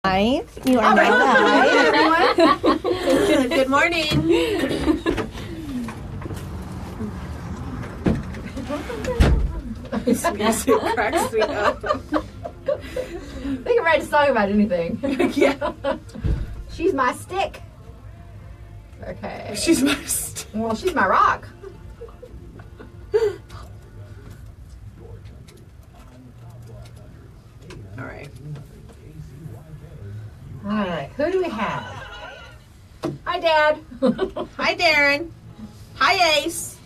Live. You are now live. Everyone. Good morning. This music cracks me up. They can write a song about anything. Yeah. She's my stick. Okay. She's my Well, she's my rock. All right. All right. Who do we have? Hi, Dad. Hi, Darren. Hi, Ace.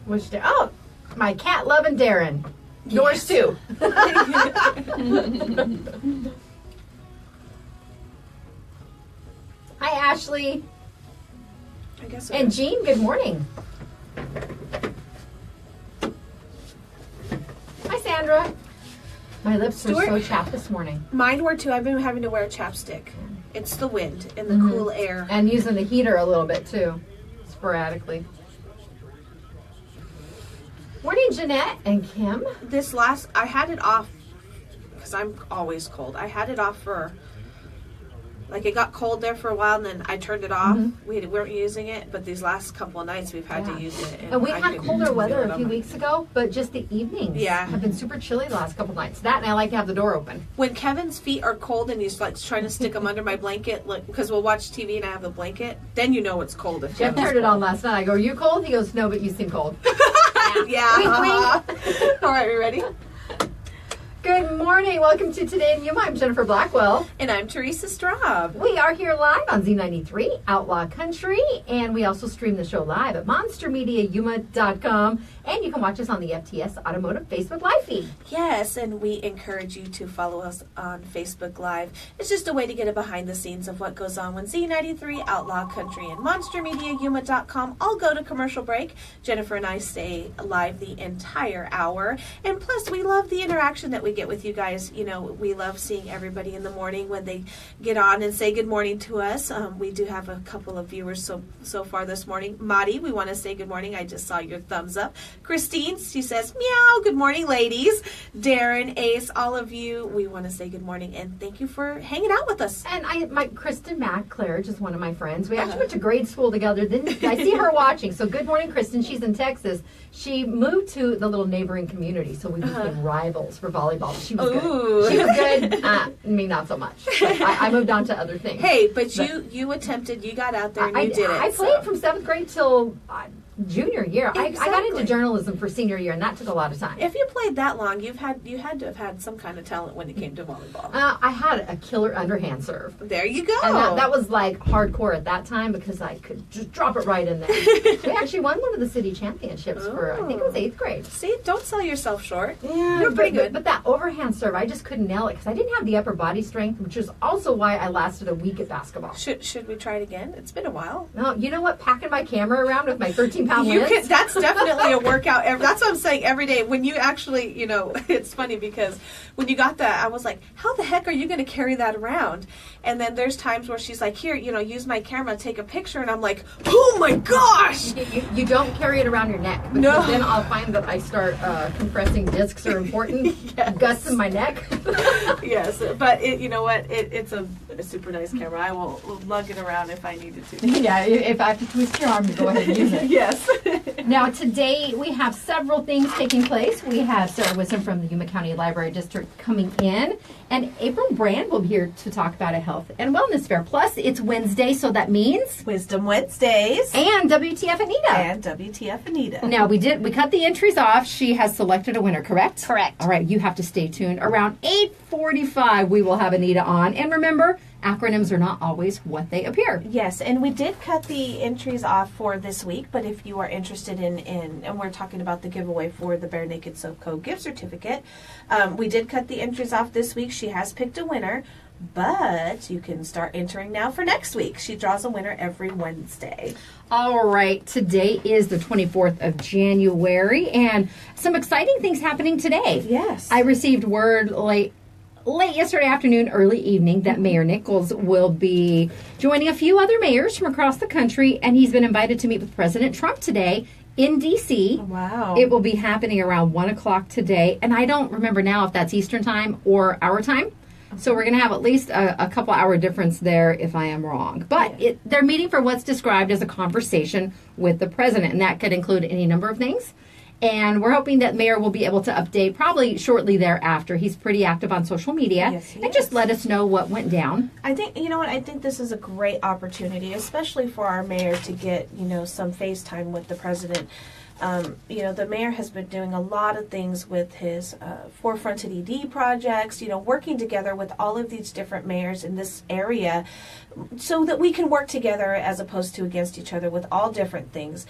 Which oh, my cat loving Darren. Yours too. Hi, Ashley. I guess. And Jean, good morning. Hi, Sandra. My lips were Stuart? so chapped this morning. Mine were too. I've been having to wear chapstick. It's the wind and the cool air. And using the heater a little bit too, sporadically. Morning, Jeanette and Kim. I had it off because I'm always cold. I had it off for, like, it got cold there for a while, and then I turned it off. We weren't using it, but these last couple of nights we've had to use it. And we had colder weather a few weeks ago, but just the evenings have been super chilly the last couple of nights. That, and I like to have the door open. When Kevin's feet are cold and he's like trying to stick them under my blanket, like, because we'll watch TV and I have the blanket, then you know it's cold. If Jeff turned it on last night. I go, "Are you cold?" He goes, "No, but you seem cold." Yeah. Wink, wink. All right, we ready? Good morning. Welcome to Today in Yuma. I'm Jennifer Blackwell. And I'm Teresa Straub. We are here live on Z93, Outlaw Country, and we also stream the show live at monstermediayuma.com, and you can watch us on the FTS Automotive Facebook Live feed. Yes, and we encourage you to follow us on Facebook Live. It's just a way to get a behind the scenes of what goes on when Z93, Outlaw Country, and monstermediayuma.com all go to commercial break. Jennifer and I stay live the entire hour, and plus we love the interaction that we get with you guys. You know, we love seeing everybody in the morning when they get on and say good morning to us. We do have a couple of viewers so far this morning. Madi, we want to say good morning. I just saw your thumbs up. Christine, she says, meow, good morning, ladies. Darren, Ace, all of you, we want to say good morning and thank you for hanging out with us. And my Kristen McClare, just one of my friends. We actually went to grade school together. Then I see her watching. So good morning, Kristen. She's in Texas. She moved to the little neighboring community, so we became rivals for volleyball. She was good. She was good. Me, not so much. But I moved on to other things. Hey, but you attempted. You got out there and you did it. I played from 7th grade till junior year. Exactly. I got into journalism for senior year, and that took a lot of time. If you played that long, you had to have had some kind of talent when it came to volleyball. I had a killer underhand serve. There you go. And that was like hardcore at that time because I could just drop it right in there. We actually won one of the city championships for, I think it was 8th grade. See, don't sell yourself short. Yeah, you're pretty good. But that overhand serve, I just couldn't nail it because I didn't have the upper body strength, which is also why I lasted a week at basketball. Should we try it again? It's been a while. No, you know what? Packing my camera around with my 13-pound lens. That's definitely a workout. That's what I'm saying every day. When you actually, it's funny because when you got that, I was like, how the heck are you going to carry that around? And then there's times where she's like, here, use my camera, take a picture. And I'm like, oh my gosh. You don't carry it around your neck. Because No. then I'll find that I start compressing discs are important. Yes. Guts in my neck. Yes, but you know what? It's a super nice camera. I will lug it around if I needed to. Yeah, if I have to twist your arm to go ahead and use it. Yes. Now, today we have several things taking place. We have Sarah Wisdom from the Yuma County Library District coming in, and April Brand will be here to talk about a health and wellness fair. Plus, it's Wednesday, so that means Wisdom Wednesdays. and WTF Anita. And WTF Anita. Now, we cut the entries off. She has selected a winner, correct? Correct. All right, you have to stay tuned. Around 8:45, we will have Anita on. And remember, acronyms are not always what they appear. Yes, and we did cut the entries off for this week, but if you are interested in and we're talking about the giveaway for the Bare Naked Soap Co. gift certificate, we did cut the entries off this week. She has picked a winner, but you can start entering now for next week. She draws a winner every Wednesday. All right, today is the 24th of January, and some exciting things happening today. Yes. I received word late yesterday afternoon, early evening, that Mayor Nichols will be joining a few other mayors from across the country, and he's been invited to meet with President Trump today in D.C. Wow. It will be happening around 1 o'clock today, and I don't remember now if that's Eastern time or our time. So we're going to have at least a couple hour difference there if I am wrong. But they're meeting for what's described as a conversation with the president, and that could include any number of things. And we're hoping that Mayor will be able to update probably shortly thereafter. He's pretty active on social media. Yes, he and is. just let us know what went down. I think, you know what, I think this is a great opportunity, especially for our mayor to get, some FaceTime with the president. The mayor has been doing a lot of things with his forefronted ED projects, working together with all of these different mayors in this area so that we can work together as opposed to against each other with all different things.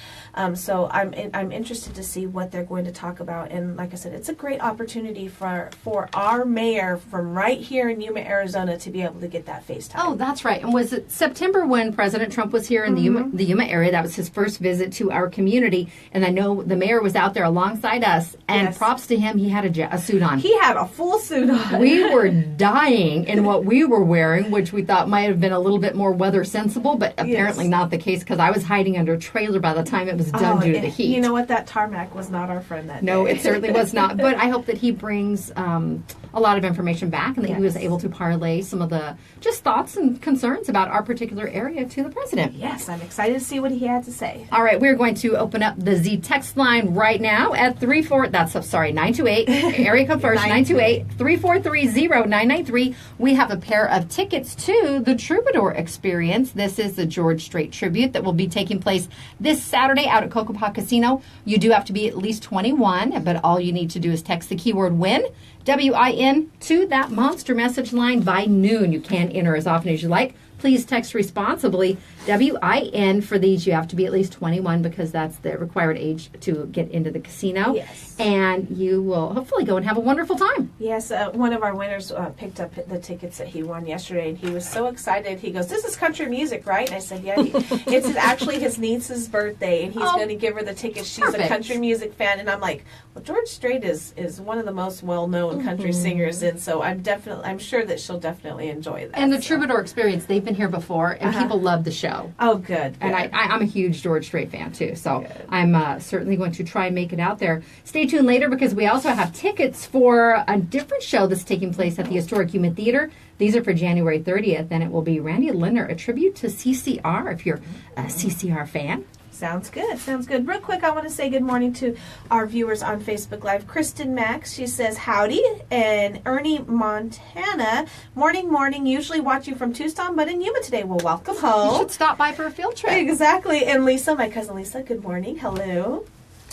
So I'm interested to see what they're going to talk about. And like I said, it's a great opportunity for our mayor from right here in Yuma, Arizona to be able to get that FaceTime. Oh, that's right. And was it September when President Trump was here in the Yuma area? That was his first visit to our community. And I know the mayor was out there alongside us. And Yes. props to him, he had a suit on. He had a full suit on. We were dying in what we were wearing, which we thought might have been a little bit more weather sensible, but apparently Yes. not the case because I was hiding under a trailer by the time it was done due to the heat. You know what? That tarmac was not our friend that No, day. it certainly was not. But I hope that he brings a lot of information back and that he was Yes. able to parlay some of the just thoughts and concerns about our particular area to the president. Yes, I'm excited to see what he had to say. All right, we're going to open up the Z text line right now at 928, area code first, 928-343-0993. We have a pair of tickets to the Troubadour Experience. This is the George Strait tribute that will be taking place this Saturday out at Kokopah Casino. You do have to be at least 21, but all you need to do is text the keyword WIN, WIN, to that monster message line by noon. You can enter as often as you like. Please text responsibly. WIN for these. You have to be at least 21 because that's the required age to get into the casino. Yes. And you will hopefully go and have a wonderful time. Yes, one of our winners picked up the tickets that he won yesterday, and he was so excited. He goes, "This is country music, right?" And I said, "Yeah." It's actually his niece's birthday, and he's going to give her the tickets. She's Perfect. a country music fan, and I'm like, "Well, George Strait is one of the most well-known country singers, and so I'm sure that she'll definitely enjoy that." And the so. Troubadour Experience, they've been here before, and people love the show. Oh, good. And I'm a huge George Strait fan, too. So Good. I'm certainly going to try and make it out there. Stay tuned later because we also have tickets for a different show that's taking place at the Historic Yuma Theater. These are for January 30th, and it will be Randy Linner, a tribute to CCR, if you're a CCR fan. Sounds good. Sounds good. Real quick, I want to say good morning to our viewers on Facebook Live. Kristen Max, she says howdy. And Ernie Montana, morning. Usually watch you from Tucson, but in Yuma today. Well, welcome You home. should stop by for a field trip. Exactly. And Lisa, my cousin Lisa, good morning. Hello.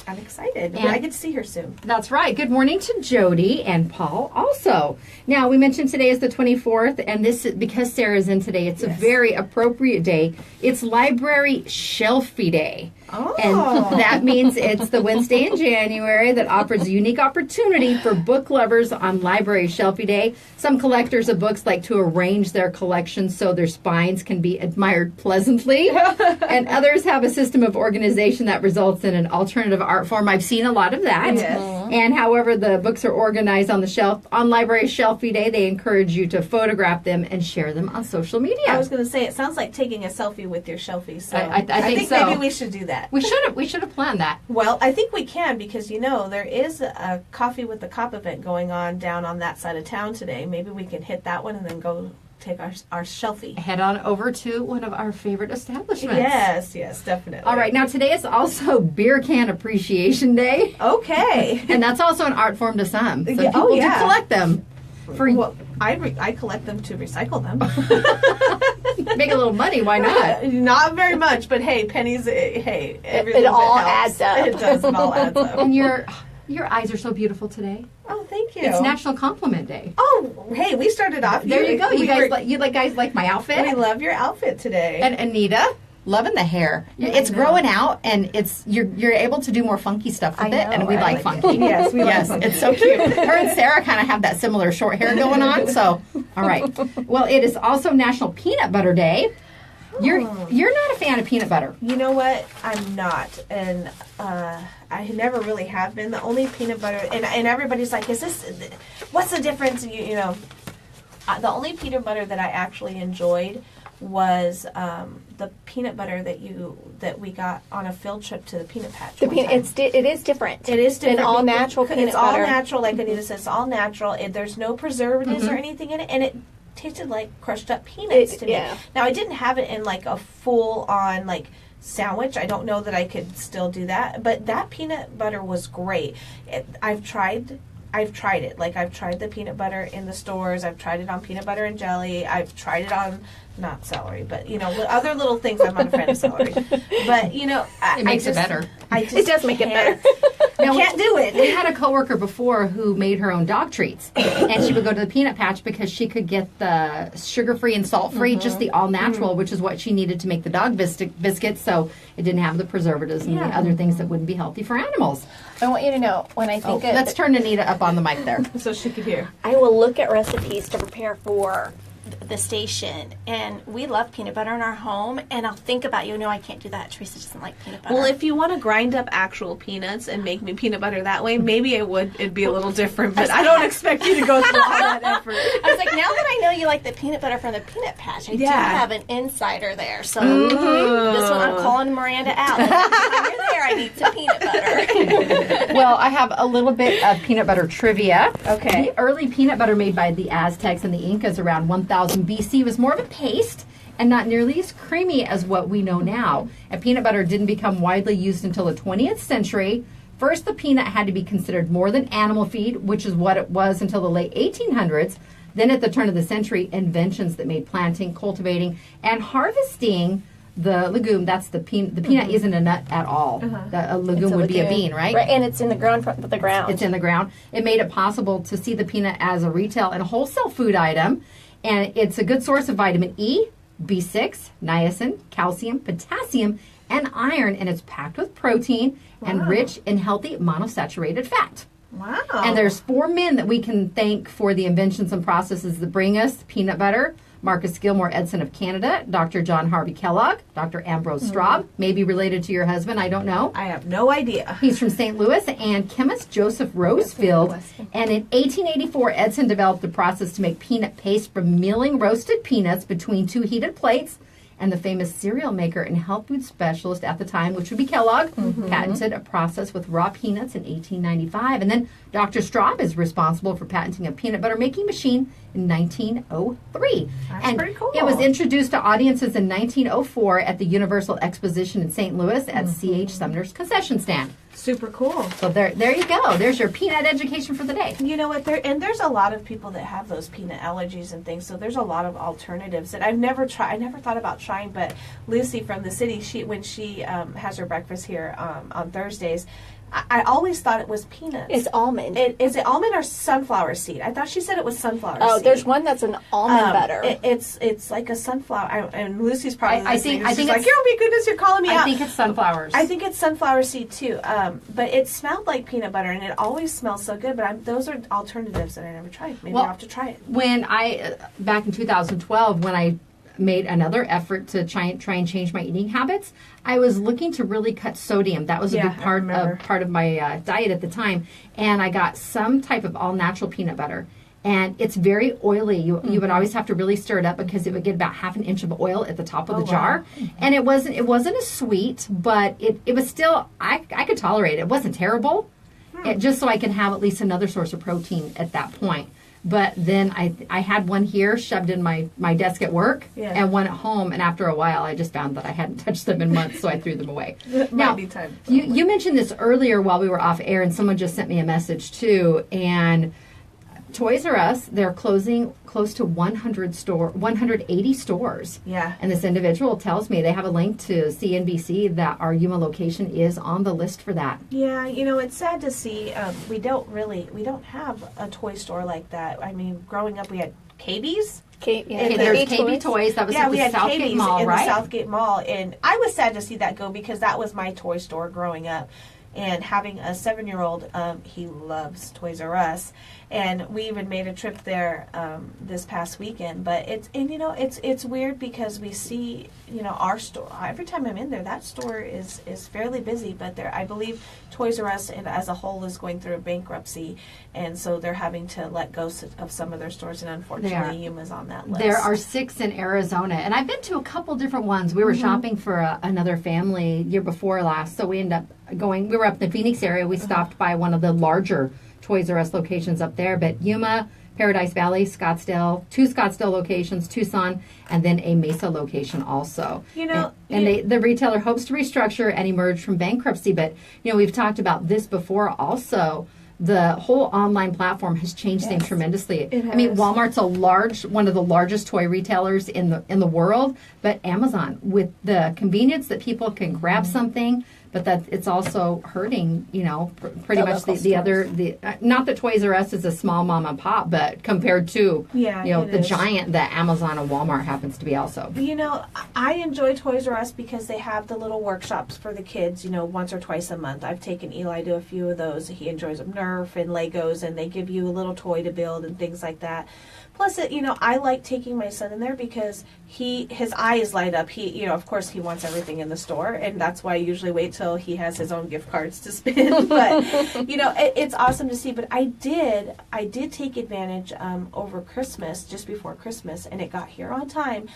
I'm excited. And- I get to see her soon. That's right. Good morning to Jody and Paul also. Now, we mentioned today is the 24th, and this is because Sarah's in today, it's a Yes. very appropriate day. It's Library Shelfie Day. Oh. And that means it's the Wednesday in January that offers a unique opportunity for book lovers on Library Shelfie Day. Some collectors of books like to arrange their collections so their spines can be admired pleasantly. And others have a system of organization that results in an alternative art form. I've seen a lot of that. Yes. And however the books are organized on the shelf, on Library Shelfie Day, they encourage you to photograph them and share them on social media. I was going to say, it sounds like taking a selfie with your shelfie. So I think so. maybe we should do that. We should have planned that. Well, I think we can because, there is a Coffee with the Cop event going on down on that side of town today. Maybe we can hit that one and then go take our shelfie. Head on over to one of our favorite establishments. Yes, definitely. All right, now today is also Beer Can Appreciation Day, Okay. and that's also an art form to some. Some Yeah, people oh, yeah. do collect them for Well, I collect them to recycle them. make a little money. Why not? Not very much, but hey, pennies. Hey, every It little all bit helps. adds up. It does. It all adds up. And your eyes are so beautiful today. Oh, thank you. It's National Compliment Day. Oh, hey, we started off. There you go. We You guys like my outfit? We love your outfit today. And Anita, loving the hair. It's growing out, and you're able to do more funky stuff with I it, know, and we I like like funky. Yes, we like yes, funky. it's so cute. Her and Sarah kind of have that similar short hair going on. So, all right. Well, it is also National Peanut Butter Day. You're not a fan of peanut butter. You know what? I'm not, and I never really have been. The only peanut butter, and everybody's like, "Is this? What's the difference?" the only peanut butter that I actually enjoyed was the peanut butter that we got on a field trip to the peanut patch. It is different. It is different. An all natural peanut it's butter. It's all natural, like Anita says. It's all natural. There's no preservatives or anything in it, and it tasted like crushed up peanuts to me. Yeah. Now I didn't have it in like a full on like sandwich. I don't know that I could still do that, but that peanut butter was great. I've tried it. Like, I've tried the peanut butter in the stores. I've tried it on peanut butter and jelly. I've tried it on, not celery, but, other little things. I'm not a fan of celery. But, it makes it better. It does make it better. Now, can't do it. We had a coworker before who made her own dog treats, and she would go to the peanut patch because she could get the sugar-free and salt-free, just the all-natural, which is what she needed to make the dog biscuits, so it didn't have the preservatives and the other things that wouldn't be healthy for animals. I want you to know, when I think let's turn Anita up on the mic there. So she could hear. I will look at recipes to prepare for the station, and we love peanut butter in our home, and I'll think about you. No, I can't do that. Teresa doesn't like peanut butter. Well, if you want to grind up actual peanuts and make me peanut butter that way, maybe it'd be a little different, but I don't expect you to go through all that effort. I was like, now that I know you like the peanut butter from the peanut patch, I do have an insider there. So this one, I'm calling Miranda out. Like, when you're there, I need some peanut butter. Well, I have a little bit of peanut butter trivia. Okay. The early peanut butter made by the Aztecs and the Incas around 1000 BC was more of a paste and not nearly as creamy as what we know now. And peanut butter didn't become widely used until the 20th century. First, the peanut had to be considered more than animal feed, which is what it was until the late 1800s. Then at the turn of the century, inventions that made planting, cultivating, and harvesting the legume, that's the peanut. The peanut isn't a nut at all. A legume would be a bean, right? Right, and it's in the ground. It's in the ground. It made it possible to see the peanut as a retail and wholesale food item, and it's a good source of vitamin E, B6, niacin, calcium, potassium, and iron, and it's packed with protein and rich in healthy monosaturated fat. Wow. And there's 4 men that we can thank for the inventions and processes that bring us peanut butter. Marcus Gilmore Edson of Canada, Dr. John Harvey Kellogg, Dr. Ambrose Straub, maybe related to your husband, I don't know. I have no idea. He's from St. Louis, and chemist Joseph Rosefield. And in 1884, Edson developed the process to make peanut paste from milling roasted peanuts between 2 heated plates. And the famous cereal maker and health food specialist at the time, which would be Kellogg, patented a process with raw peanuts in 1895. And then Dr. Straub is responsible for patenting a peanut butter making machine in 1903. That's pretty cool. It was introduced to audiences in 1904 at the Universal Exposition in St. Louis at C.H. Sumner's concession stand. Super cool. So there you go. There's your peanut education for the day. You know what? There's a lot of people that have those peanut allergies and things. So there's a lot of alternatives that I've never tried. I never thought about trying. But Lucy from the city, when she has her breakfast here on Thursdays, I always thought it was peanuts. It's almond. Is it almond or sunflower seed? I thought she said it was sunflower seed. Oh, there's one that's an almond butter. It's like a sunflower. And Lucy's probably I think like, it's, oh my goodness, you're calling me out. I think it's sunflowers. I think it's sunflower seed too. But it smelled like peanut butter, and it always smells so good. But those are alternatives that I never tried. Maybe I'll have to try it. When back in 2012, when I made another effort to try and change my eating habits, I was looking to really cut sodium. That was a big part of my diet at the time, and I got some type of all natural peanut butter, and it's very oily. You would always have to really stir it up because it would get about half an inch of oil at the top of the jar. And it wasn't as sweet, but it was still, I could tolerate it. It wasn't terrible, just so I could have at least another source of protein at that point. But then I had one here shoved in my desk at work and one at home. And after a while, I just found that I hadn't touched them in months, so I threw them away. Now, you mentioned this earlier while we were off air, and someone just sent me a message too. And Toys R Us, they're closing close to 180 stores. Yeah. And this individual tells me they have a link to CNBC that our Yuma location is on the list for that. Yeah, it's sad to see. We don't have a toy store like that. I mean, growing up, we had KB's. There's KB Toys. That was at the Southgate Mall, right? In the Southgate Mall. And I was sad to see that go because that was my toy store growing up. And having a 7-year-old, he loves Toys R Us. And we even made a trip there this past weekend. But it's weird because we see, our store, every time I'm in there, that store is fairly busy. But I believe Toys R Us as a whole is going through a bankruptcy. And so they're having to let go of some of their stores. And unfortunately, Yuma's on that list. There are 6 in Arizona. And I've been to a couple different ones. We were shopping for another family year before last. So we ended up we were up in the Phoenix area. We stopped by one of the larger Toys R Us locations up there, but Yuma, Paradise Valley, Scottsdale, 2 Scottsdale locations, Tucson, and then a Mesa location also. The retailer hopes to restructure and emerge from bankruptcy, but we've talked about this before also. The whole online platform has changed things tremendously. I mean, Walmart's one of the largest toy retailers in the world, but Amazon, with the convenience that people can grab something, but that it's also hurting, pretty much the other, not that Toys R Us is a small mom and pop, but compared to, the giant that Amazon and Walmart happens to be also. I enjoy Toys R Us because they have the little workshops for the kids, once or twice a month. I've taken Eli to a few of those. He enjoys Nerf and Legos, and they give you a little toy to build and things like that. Plus, I like taking my son in there because his eyes light up. He, of course, he wants everything in the store, and that's why I usually wait till he has his own gift cards to spend. But, it's awesome to see. But I did take advantage over Christmas, just before Christmas, and it got here on time,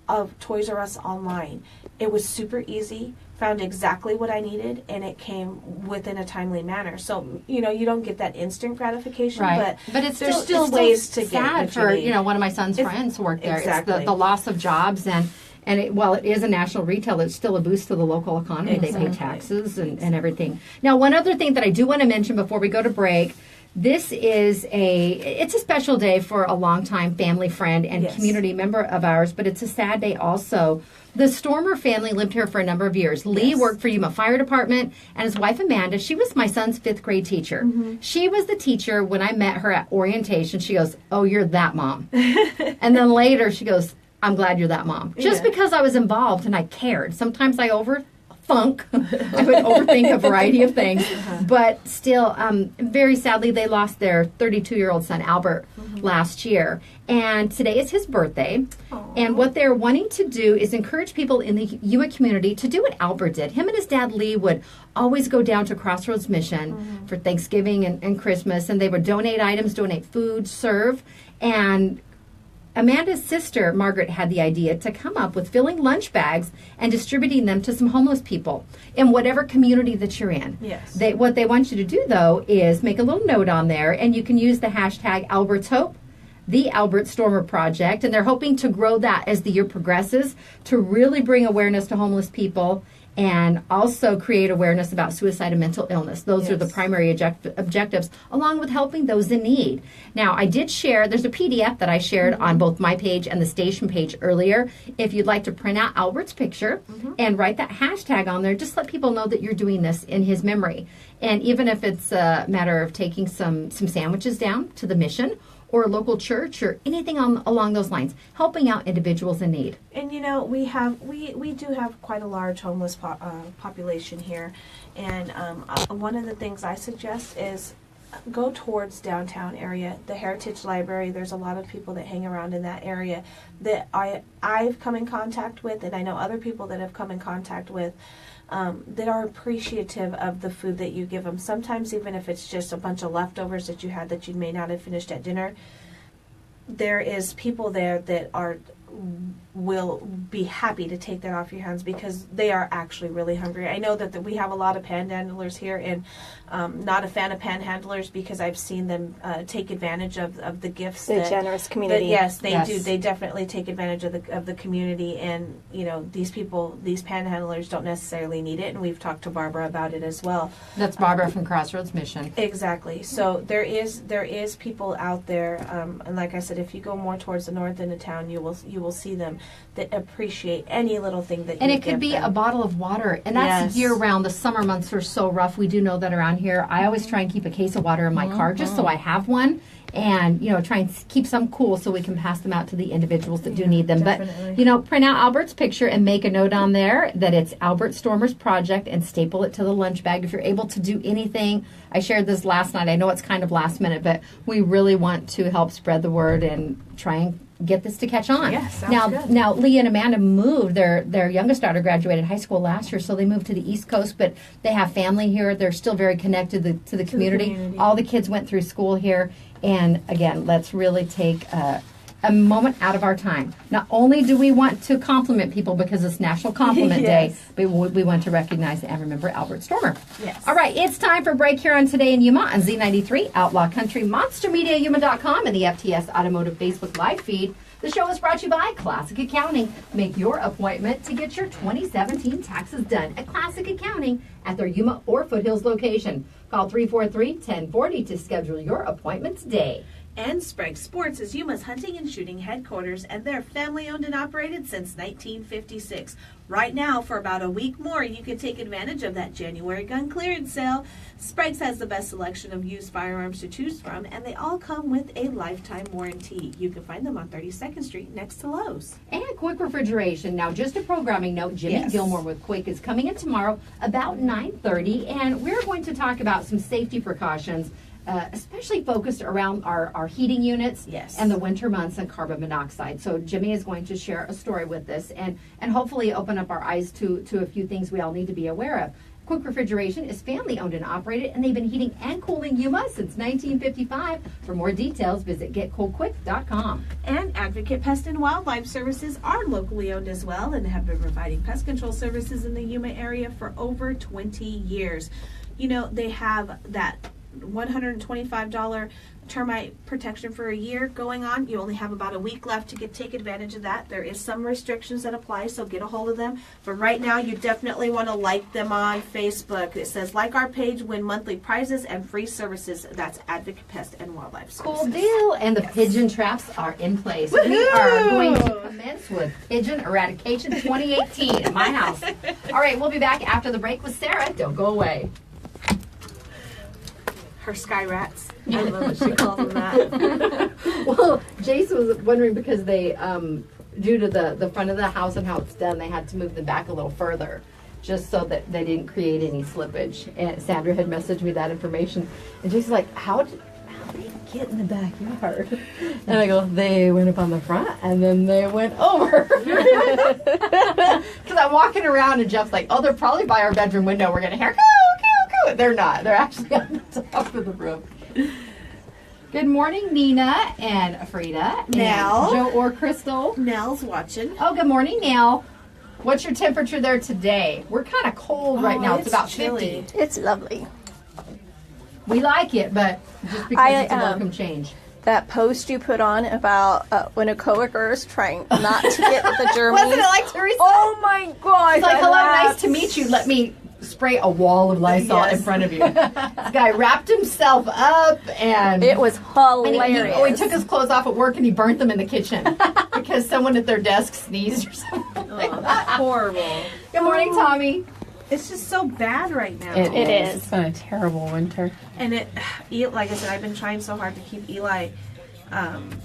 of Toys R Us online. It was super easy. Found exactly what I needed, and it came within a timely manner. So, you don't get that instant gratification, but there's still ways to get sad for, one of my son's friends worked there. Exactly. It's the loss of jobs, and while it is a national retailer, it's still a boost to the local economy. Exactly. They pay taxes and everything. Now, one other thing that I do want to mention before we go to break, this is it's a special day for a longtime family friend and community member of ours, but it's a sad day also. The Stormer family lived here for a number of years. Lee worked for Yuma Fire Department, and his wife Amanda, she was my son's 5th grade teacher. She was the teacher when I met her at orientation. She goes, "Oh, you're that mom." And then later she goes, "I'm glad you're that mom." Just because I was involved and I cared. Sometimes I overthink. I would overthink a variety of things. But still, very sadly, they lost their 32-year-old son, Albert, last year. And today is his birthday. Aww. And what they're wanting to do is encourage people in the Yuma community to do what Albert did. Him and his dad, Lee, would always go down to Crossroads Mission for Thanksgiving and Christmas. And they would donate items, donate food, serve. And Amanda's sister, Margaret, had the idea to come up with filling lunch bags and distributing them to some homeless people in whatever community that you're in. Yes. What they want you to do, though, is make a little note on there, and you can use the hashtag Albert's Hope, the Albert Stormer Project, and they're hoping to grow that as the year progresses to really bring awareness to homeless people and also create awareness about suicide and mental illness. Those are the primary objectives, along with helping those in need. Now, I did share, there's a PDF that I shared on both my page and the station page earlier. If you'd like to print out Albert's picture and write that hashtag on there, just let people know that you're doing this in his memory. And even if it's a matter of taking some sandwiches down to the mission or a local church or anything along those lines, helping out individuals in need. And we do have quite a large homeless population here, and one of the things I suggest is go towards downtown area, the Heritage Library. There's a lot of people that hang around in that area that I've come in contact with, and I know other people that have come in contact with, that are appreciative of the food that you give them. Sometimes even if it's just a bunch of leftovers that you had that you may not have finished at dinner, there is people there that will be happy to take that off your hands because they are actually really hungry. I know that we have a lot of panhandlers here, and not a fan of panhandlers because I've seen them take advantage of the gifts. The generous community. Yes, they do. They definitely take advantage of the community, and these panhandlers don't necessarily need it, and we've talked to Barbara about it as well. That's Barbara from Crossroads Mission. Exactly. So there is people out there, and like I said, if you go more towards the north end of town, you will see them that appreciate any little thing that you give them. And it could be a bottle of water, and that's year-round. The summer months are so rough. We do know that around here. I always try and keep a case of water in my car just so I have one. and, try and keep some cool so we can pass them out to the individuals that do need them. Definitely. But, print out Albert's picture and make a note on there that it's Albert Stormer's project and staple it to the lunch bag. If you're able to do anything, I shared this last night. I know it's kind of last minute, but we really want to help spread the word and try and get this to catch on. Yes, sounds good. Now, Leah and Amanda moved. Their youngest daughter graduated high school last year, so they moved to the East Coast, but they have family here. They're still very connected to the community. All the kids went through school here. And again, let's really take a moment out of our time. Not only do we want to compliment people because it's National Compliment Day, but we want to recognize and remember Albert Stormer. Yes. All right, it's time for break here on Today in Yuma on Z93, Outlaw Country, MonsterMediaYuma.com, and the FTS Automotive Facebook Live feed. The show is brought to you by Classic Accounting. Make your appointment to get your 2017 taxes done at Classic Accounting at their Yuma or Foothills location. Call 343-1040 to schedule your appointment today. And Sprague Sports is Yuma's hunting and shooting headquarters, and they're family owned and operated since 1956. Right now, for about a week more, you can take advantage of that January gun clearance sale. Sprague's has the best selection of used firearms to choose from, and they all come with a lifetime warranty. You can find them on 32nd Street next to Lowe's. And Quick Refrigeration. Now, just a programming note, Jimmy Gilmore with Quick is coming in tomorrow about 9:30, and we're going to talk about some safety precautions, especially focused around our heating units and the winter months and carbon monoxide. So Jimmy is going to share a story with us and hopefully open up our eyes to a few things we all need to be aware of. Quick Refrigeration is family owned and operated, and they've been heating and cooling Yuma since 1955. For more details, visit getcoolquick.com. And Advocate Pest and Wildlife Services are locally owned as well and have been providing pest control services in the Yuma area for over 20 years. They have that $125 termite protection for a year going on. You only have about a week left to take advantage of that. There is some restrictions that apply, so get a hold of them. But right now, you definitely want to like them on Facebook. It says, like our page, win monthly prizes and free services. That's Advocate Pest and Wildlife Services. Cool deal. And the pigeon traps are in place. Woo-hoo! We are going to commence with Pigeon Eradication 2018 at my house. All right, we'll be back after the break with Sarah. Don't go away. Her sky rats. I love what she calls them that. Well, Jason was wondering because they, due to the front of the house and how it's done, they had to move them back a little further just so that they didn't create any slippage. And Sandra had messaged me that information. And Jason's like, how did they get in the backyard? And I go, they went up on the front and then they went over. Because I'm walking around and Jeff's like, oh, they're probably by our bedroom window. We're going to hear, coo. They're not. They're actually on the top of the roof. Good morning, Nina and Frida. Nell. And Joe or Crystal. Nell's watching. Oh, good morning, Nell. What's your temperature there today? We're kind of cold right now. It's about chilly. 50. It's lovely. We like it, but just because it's a welcome change. That post you put on about when a coworker is trying not to get the germs. Wasn't it like Teresa? Oh my God! It's like, hello, nice to meet you. Let me spray a wall of Lysol in front of you. This guy wrapped himself up and it was hilarious. He took his clothes off at work and he burnt them in the kitchen because someone at their desk sneezed or something like that. Horrible. Good morning, Tommy. It's just so bad right now. It is. It's been a terrible winter. And like I said, I've been trying so hard to keep Eli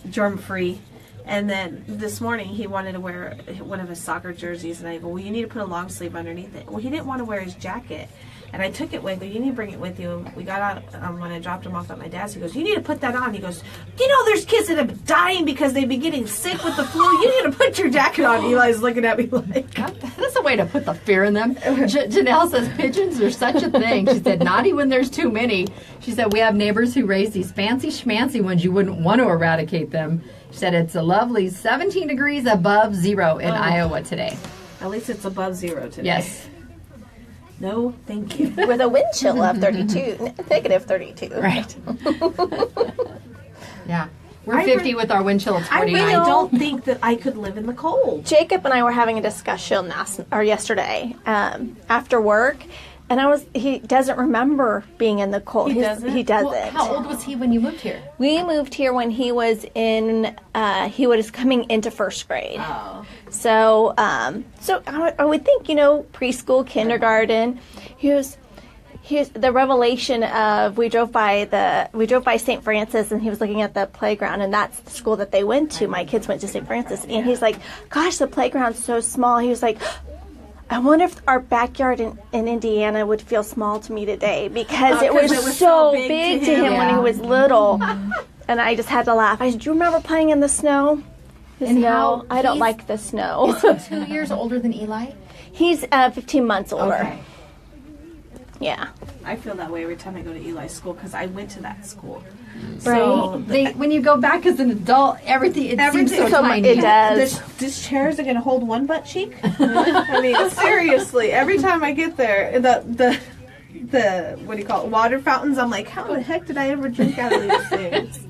germ-free. And then this morning, he wanted to wear one of his soccer jerseys, and I go, well, you need to put a long sleeve underneath it. Well, he didn't want to wear his jacket. And I took it with me. You need to bring it with you. We got out when I dropped him off at my dad's. He goes, you need to put that on. He goes, there's kids that have been dying because they've been getting sick with the flu. You need to put your jacket on. Eli's looking at me like. That's a way to put the fear in them. Janelle says, pigeons are such a thing. She said, naughty when there's too many. She said, we have neighbors who raise these fancy schmancy ones. You wouldn't want to eradicate them. She said, it's a lovely 17 degrees above zero in Iowa today. At least it's above zero today. Yes. No, thank you. With a wind chill of 32, negative 32. Right. Yeah. We're 50 with our wind chill of 49. I really don't think that I could live in the cold. Jacob and I were having a discussion yesterday after work, and he doesn't remember being in the cold. He doesn't? He doesn't. Well, how old was he when you moved here? We moved here when he was he was coming into first grade. Oh. So I would think, preschool, kindergarten. here's the revelation of we drove by St. Francis, and he was looking at the playground, and that's the school that they went to. My kids went to St. Francis, and he's like, gosh, the playground's so small. He was like, I wonder if our backyard in Indiana would feel small to me today, because it was so big to him when he was little. And I just had to laugh. I said, do you remember playing in the snow? No, I don't like the snow. Is he 2 years older than Eli? He's 15 months older. Okay. Yeah. I feel that way every time I go to Eli's school because I went to that school. Right. When you go back as an adult, everything seems so tiny. It does. These chairs are going to hold one butt cheek? I mean, seriously, every time I get there, the what do you call it, water fountains, I'm like, how the heck did I ever drink out of these things?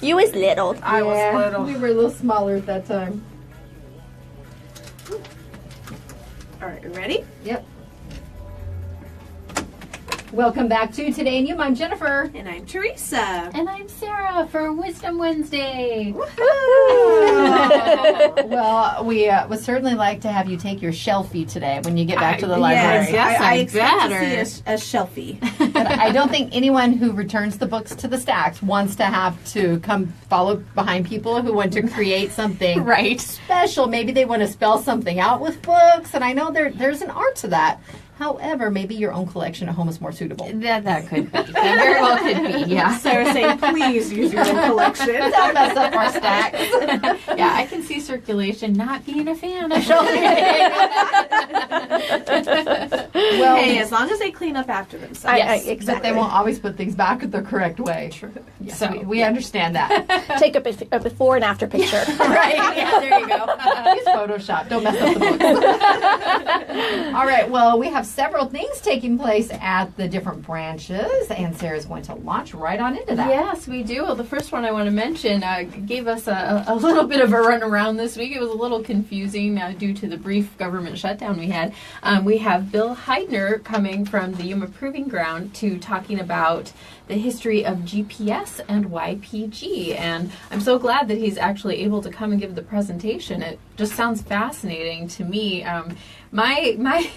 You was little. I was little. We were a little smaller at that time. All right, you ready? Yep. Welcome back to Today in Yuma. I'm Jennifer. And I'm Teresa. And I'm Sarah for Wisdom Wednesday. Well, we would certainly like to have you take your shelfie today when you get back to the library. Yes, I I expect better. to see a shelfie. But I don't think anyone who returns the books to the stacks wants to have to come follow behind people who want to create something Right. special. Maybe they want to spell something out with books, and I know there's an art to that. However, maybe your own collection at home is more suitable. That could be. That very well could be, yeah. Sarah saying, please use your own collection. Don't mess up our stacks. Yeah, I can see circulation not being a fan of Well, Hey, as long as they clean up after themselves. Yes, but they won't always put things back the correct way. True. Yes, So, we understand that. Take a before and after picture. Right? Yeah, there you go. Use Photoshop. Don't mess up the books. All right. Well, we have several things taking place at the different branches, and Sarah's going to launch right on into that. Yes, we do. Well, the first one I want to mention gave us a little bit of a run around this week. It was a little confusing due to the brief government shutdown we had. We have Bill Heidner coming from the Yuma Proving Ground to talking about the history of GPS and YPG. And I'm so glad that he's actually able to come and give the presentation. It just sounds fascinating to me. My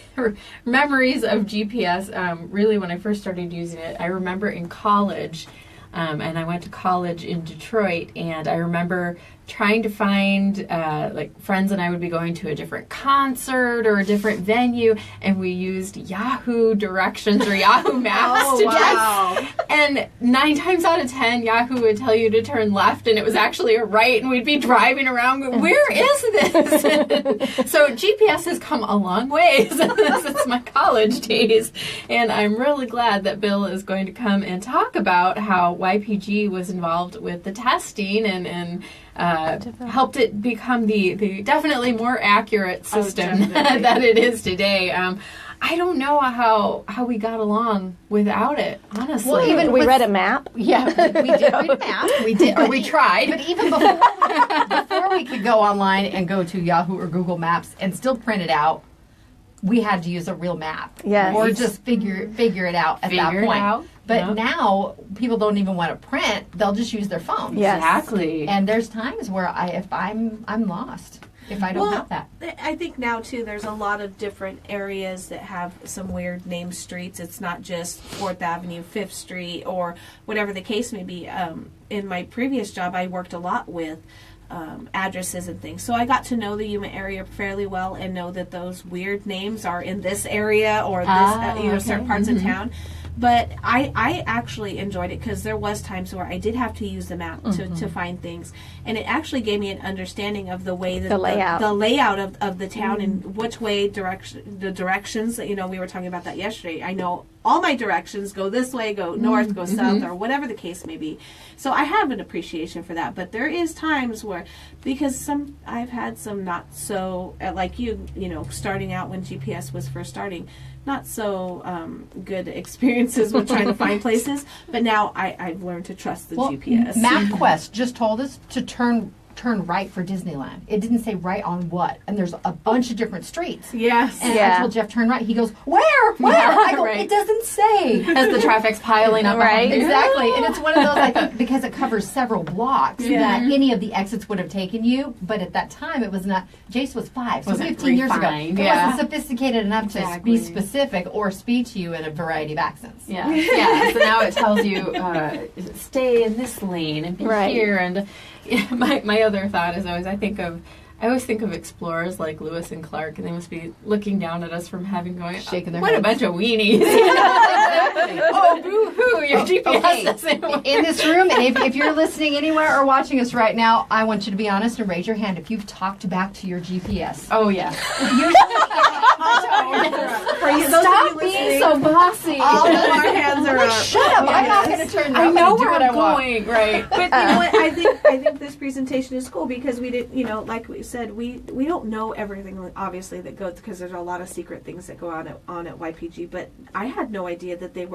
memories of GPS, really when I first started using it, I remember in college, and I went to college in Detroit, and I remember trying to find, like friends and I would be going to a different concert or a different venue, and we used Yahoo directions or Yahoo Maps to wow. and 9 times out of 10, Yahoo would tell you to turn left, and it was actually a right, and we'd be driving around going, where is this? So GPS has come a long way since my college days, and I'm really glad that Bill is going to come and talk about how YPG was involved with the testing and helped it become the definitely more accurate system that it is today. I don't know how we got along without it, honestly. Well, even We read a map. Yeah, we did read a map. We did, or we tried. But even before we could go online and go to Yahoo or Google Maps and still print it out, we had to use a real map. Yes. Or just figure it out at that Figure it point. out. But Yeah. now people don't even want to print; they'll just use their phone. Yes. Exactly. And there's times where I'm lost if I don't have that. I think now too there's a lot of different areas that have some weird named streets. It's not just 4th Avenue, 5th Street, or whatever the case may be. In my previous job, I worked a lot with addresses and things. So I got to know the Yuma area fairly well and know that those weird names are in this area or this, certain parts of town. But I actually enjoyed it because there was times where I did have to use the map to find things, and it actually gave me an understanding of the way that The layout. of the town and which way the directions. We were talking about that yesterday. I know all my directions go this way, go north, go south, or whatever the case may be. So I have an appreciation for that. But there is times where, because I've had some not so like starting out when GPS was first starting. Not so good experiences with trying to find places, but now I've learned to trust the GPS. MapQuest just told us to turn turn right for Disneyland. It didn't say right on what. And there's a bunch of different streets. Yes. And I told Jeff, turn right. He goes, where? I go, Right. it doesn't say. As the traffic's piling up. Right. behind you. Exactly. And it's one of those, like, because it covers several blocks, Yeah. that any of the exits would have taken you. But at that time, it was not. Jace was 5, so Wasn't 15 years ago. refined, It yeah. wasn't sophisticated enough to Exactly. be specific or speak to you in a variety of accents. Yeah, yeah. So now it tells you stay in this lane and be Right. here. And my other thought is I always think of explorers like Lewis and Clark, and they must be looking down at us from heaven, going, Shaking their "What a heads. bunch of weenies!" Oh, boo-hoo! Your GPS Okay. doesn't work. In this room, and if you're listening anywhere or watching us right now, I want you to be honest and raise your hand if you've talked back to your GPS. Oh yeah. For you, those Stop of you being listening, so bossy. all of our hands are Like, up. shut up! I'm not going to turn. I I'm know gonna do where what I'm I want. going. Right. But you know what? I think this presentation is cool because we did, like we said, we don't know everything obviously that goes, because there's a lot of secret things that go on at YPG. But I had no idea that they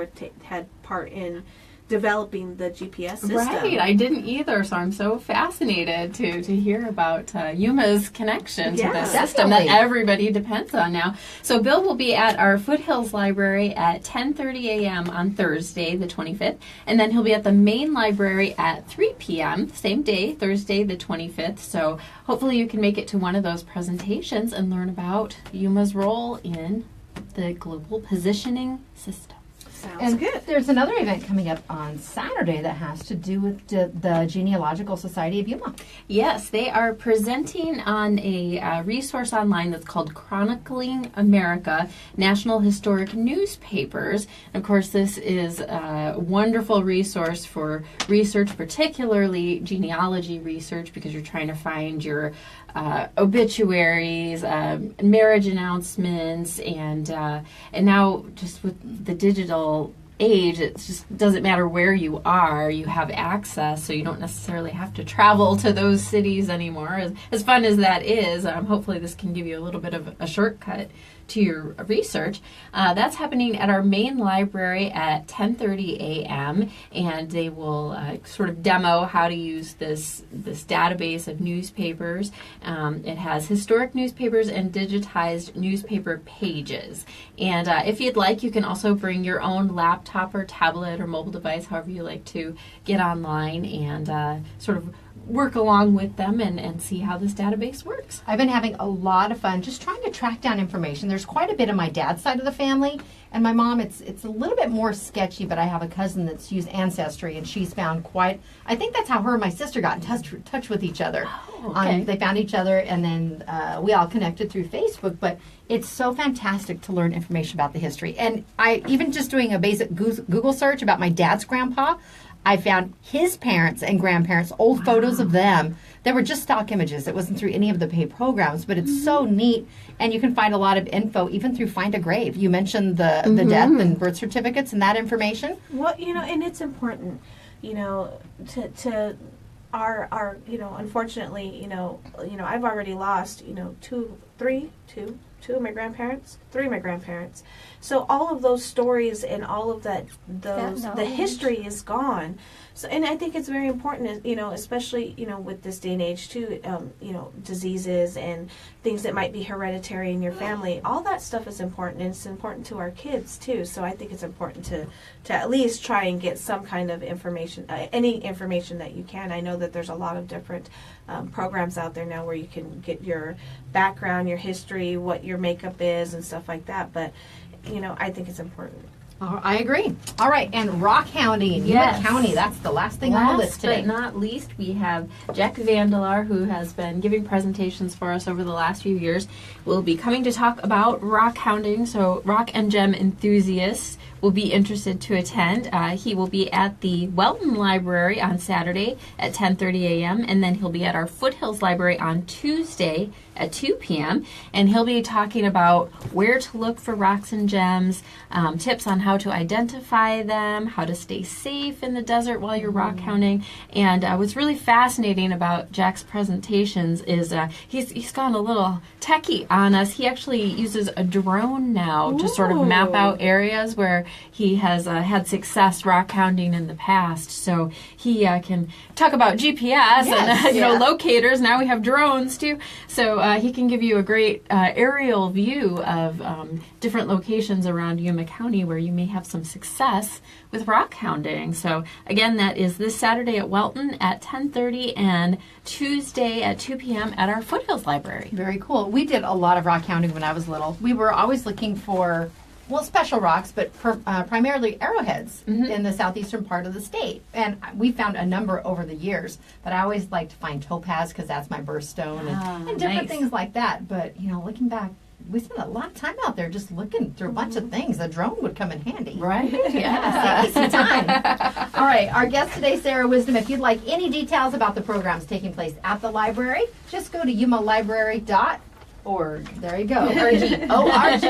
had part in developing the GPS system. Right, I didn't either, so I'm so fascinated to hear about Yuma's connection to Yeah, the system that definitely. everybody depends on now. So Bill will be at our Foothills Library at 10:30 a.m. on Thursday, the 25th, and then he'll be at the main library at 3 p.m. same day, Thursday, the 25th. So hopefully you can make it to one of those presentations and learn about Yuma's role in the global positioning system. Sounds And good. there's another event coming up on Saturday that has to do with the Genealogical Society of Yuma. Yes, they are presenting on a resource online that's called Chronicling America, National Historic Newspapers. And of course, this is a wonderful resource for research, particularly genealogy research, because you're trying to find your obituaries, marriage announcements, and now just with the digital age, it just doesn't matter where you are, you have access, so you don't necessarily have to travel to those cities anymore. As fun as that is, hopefully this can give you a little bit of a shortcut to your research. That's happening at our main library at 10:30 a.m. and they will sort of demo how to use this database of newspapers. It has historic newspapers and digitized newspaper pages. And if you'd like, you can also bring your own laptop or tablet or mobile device, however you like to get online and sort of work along with them and see how this database works. I've been having a lot of fun just trying to track down information. There's quite a bit of my dad's side of the family, and my mom, it's a little bit more sketchy, but I have a cousin that's used Ancestry, and she's found quite, I think that's how her and my sister got in touch with each other. Oh, okay. They found each other, and then we all connected through Facebook, but it's so fantastic to learn information about the history. And I, even just doing a basic Google search about my dad's grandpa, I found his parents and grandparents, old photos of them. They were just stock images. It wasn't through any of the paid programs, but it's so neat. And you can find a lot of info even through Find a Grave. You mentioned the death and birth certificates and that information. Well, and it's important, to our unfortunately, I've already lost, two of my grandparents, 3 of my grandparents. So all of those stories and all of the history is gone. So, and I think it's very important, especially, with this day and age too, diseases and things that might be hereditary in your family. All that stuff is important, and it's important to our kids too. So I think it's important to at least try and get some kind of information, any information that you can. I know that there's a lot of different programs out there now where you can get your background, your history, what your makeup is, and stuff like that. But, I think it's important. Oh, I agree. All right, and Rock County and Yuma Yes. County, that's the last thing on the list today. Last but not least, we have Jack Vandelar, who has been giving presentations for us over the last few years. Will be coming to talk about rock hounding, so rock and gem enthusiasts will be interested to attend. He will be at the Welton Library on Saturday at 10:30 a.m., and then he'll be at our Foothills Library on Tuesday at 2 p.m., and he'll be talking about where to look for rocks and gems, tips on how to identify them, how to stay safe in the desert while you're rock hounding. And what's really fascinating about Jack's presentations is he's gone a little techie on us. He actually uses a drone now to sort of map out areas where he has had success rock hounding in the past. So he can talk about GPS and locators. Now we have drones too. So he can give you a great aerial view of different locations around Yuma County where you may have some success with rock hounding. So again, that is this Saturday at Welton at 10:30 and Tuesday at 2 p.m. at our Foothills Library. Very cool. We did a lot of rock hounding when I was little. We were always looking for, well, special rocks, but primarily arrowheads in the southeastern part of the state. And we found a number over the years, but I always like to find topaz because that's my birthstone and different things like that. But, looking back, we spent a lot of time out there just looking through a bunch of things. A drone would come in handy. Right? Yeah, save me some time. All right, our guest today, Sarah Wisdom. If you'd like any details about the programs taking place at the library, just go to yumalibrary.org. There you go. O-R-G. Put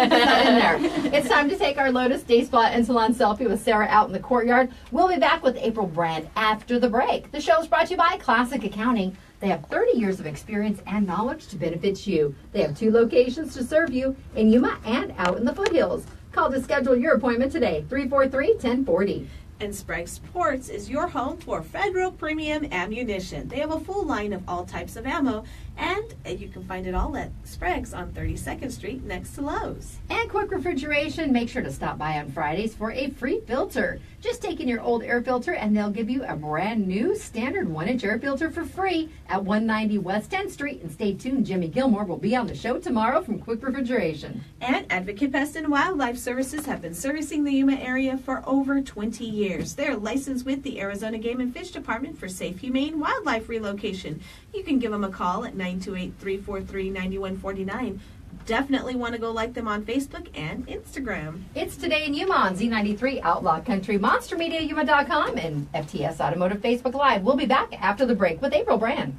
that in there. It's time to take our Lotus Day Spa and Salon selfie with Sarah out in the courtyard. We'll be back with April Brand after the break. The show is brought to you by Classic Accounting. They have 30 years of experience and knowledge to benefit you. They have 2 locations to serve you in Yuma and out in the Foothills. Call to schedule your appointment today, 343-1040. And Sprague Sports is your home for federal premium ammunition. They have a full line of all types of ammo, and you can find it all at Sprague's on 32nd Street next to Lowe's. And Quick Refrigeration, make sure to stop by on Fridays for a free filter. Just take in your old air filter and they'll give you a brand new standard 1-inch air filter for free at 190 West 10th Street. And stay tuned, Jimmy Gilmore will be on the show tomorrow from Quick Refrigeration. And Advocate Pest and Wildlife Services have been servicing the Yuma area for over 20 years. They're licensed with the Arizona Game and Fish Department for safe, humane wildlife relocation. You can give them a call at 928-343-9149. Definitely want to go like them on Facebook and Instagram. It's Today in Yuma on Z93, Outlaw Country, MonsterMediaYuma.com, and FTS Automotive Facebook Live. We'll be back after the break with April Brand.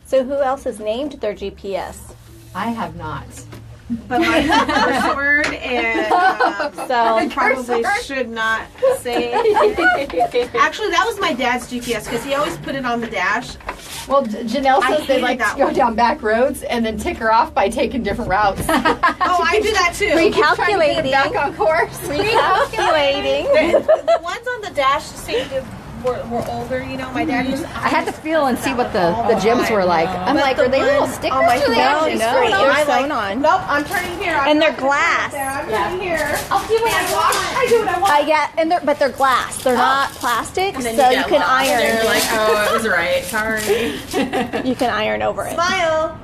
So who else has named their GPS? I have not. But mine's a curse word, and So I probably should not say it. Actually, that was my dad's GPS because he always put it on the dash. Well, Janelle I says they hated like to that go one. down back roads and then tick her off by taking different routes. Oh, I do that too. Recalculating. Back on course. Recalculating. The ones on the dash seemed to were older. My dad used. I had to feel and see what the gyms were like. I'm But like, the are they one little stickers on my or they dash actually is no, straight. they're And I sewn on. Nope, I'm turning here. And they're glass. I'm turning here. I'll do what I want. I do what I want. Yeah, but they're glass. They're not plastic, so you can iron. They're like, oh, it was right. Sorry. You can iron over it. Smile.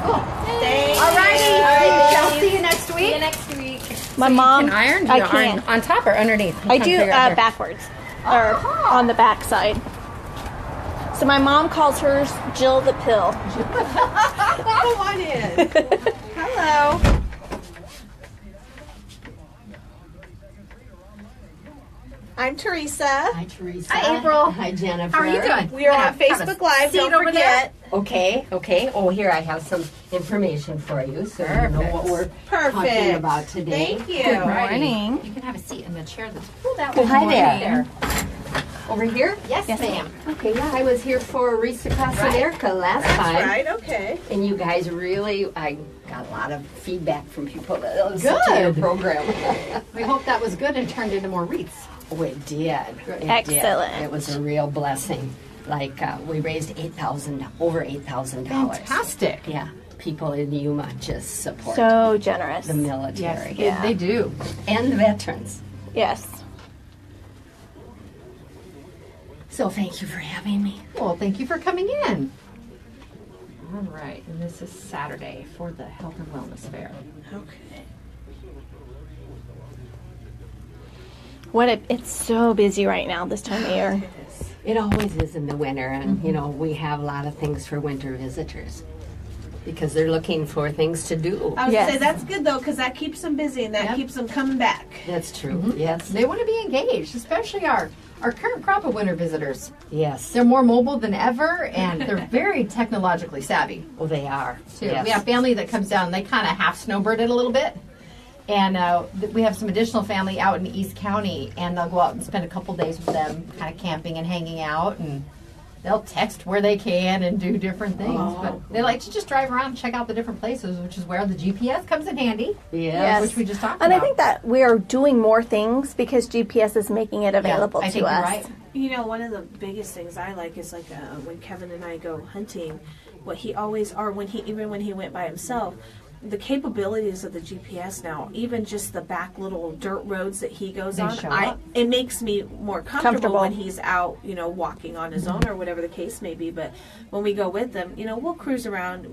Cool. Thank All righty. you. I'll see you next week. My mom, can iron? Do I you iron can't. on top or underneath? I do backwards, or on the back side. So my mom calls hers Jill the Pill. Come on in. Hello. I'm Teresa. Hi, Teresa. Hi, April. Hi, Jennifer. How are you doing? We are on Facebook Live. seat Don't over forget. Okay. Oh, here I have some information for you, so you know what we're talking Perfect. about today. Thank you. Good morning. You can have a seat in the chair that's pulled out. Well, hi from there. Over here? Yes, Yes, ma'am. Okay, yeah, I was here for Risa Casa America last time. Right, okay. And you guys really, I got a lot of feedback from people that listened to your Good. program. We hope that was good and turned into more wreaths. Oh, it did. It Excellent. Did. It was a real blessing. Like, we raised over $8,000. Fantastic. Yeah, people in Yuma just support So generous. the military. Yeah. They do. And the veterans. Yes. So thank you for having me. Well, thank you for coming in. All right, and this is Saturday for the Health and Wellness Fair. Okay. It's so busy right now this time of year. It always is in the winter, and we have a lot of things for winter visitors because they're looking for things to do. I was Yes. going to say, that's good, though, because that keeps them busy and that Yep. keeps them coming back. That's true. Yes. They want to be engaged, especially our current crop of winter visitors. Yes. They're more mobile than ever, and they're very technologically savvy, Well, they are. too. Yes. We have family that comes down, they kind of half snowbird it a little bit. And we have some additional family out in East County, and they'll go out and spend a couple days with them, kind of camping and hanging out. And they'll text where they can and do different things. Oh. But they like to just drive around and check out the different places, which is where the GPS comes in handy. Yes. Which we just talked And about. I think that we are doing more things because GPS is making it available I to think us. you're right. You know, one of the biggest things I like is like when Kevin and I go hunting, what he always, or even when he went by himself, the capabilities of the GPS now, even just the back little dirt roads that he goes They on, show up. it makes me more comfortable when Comfortable. he's out, walking on his own or whatever the case may be. But when we go with them, we'll cruise around,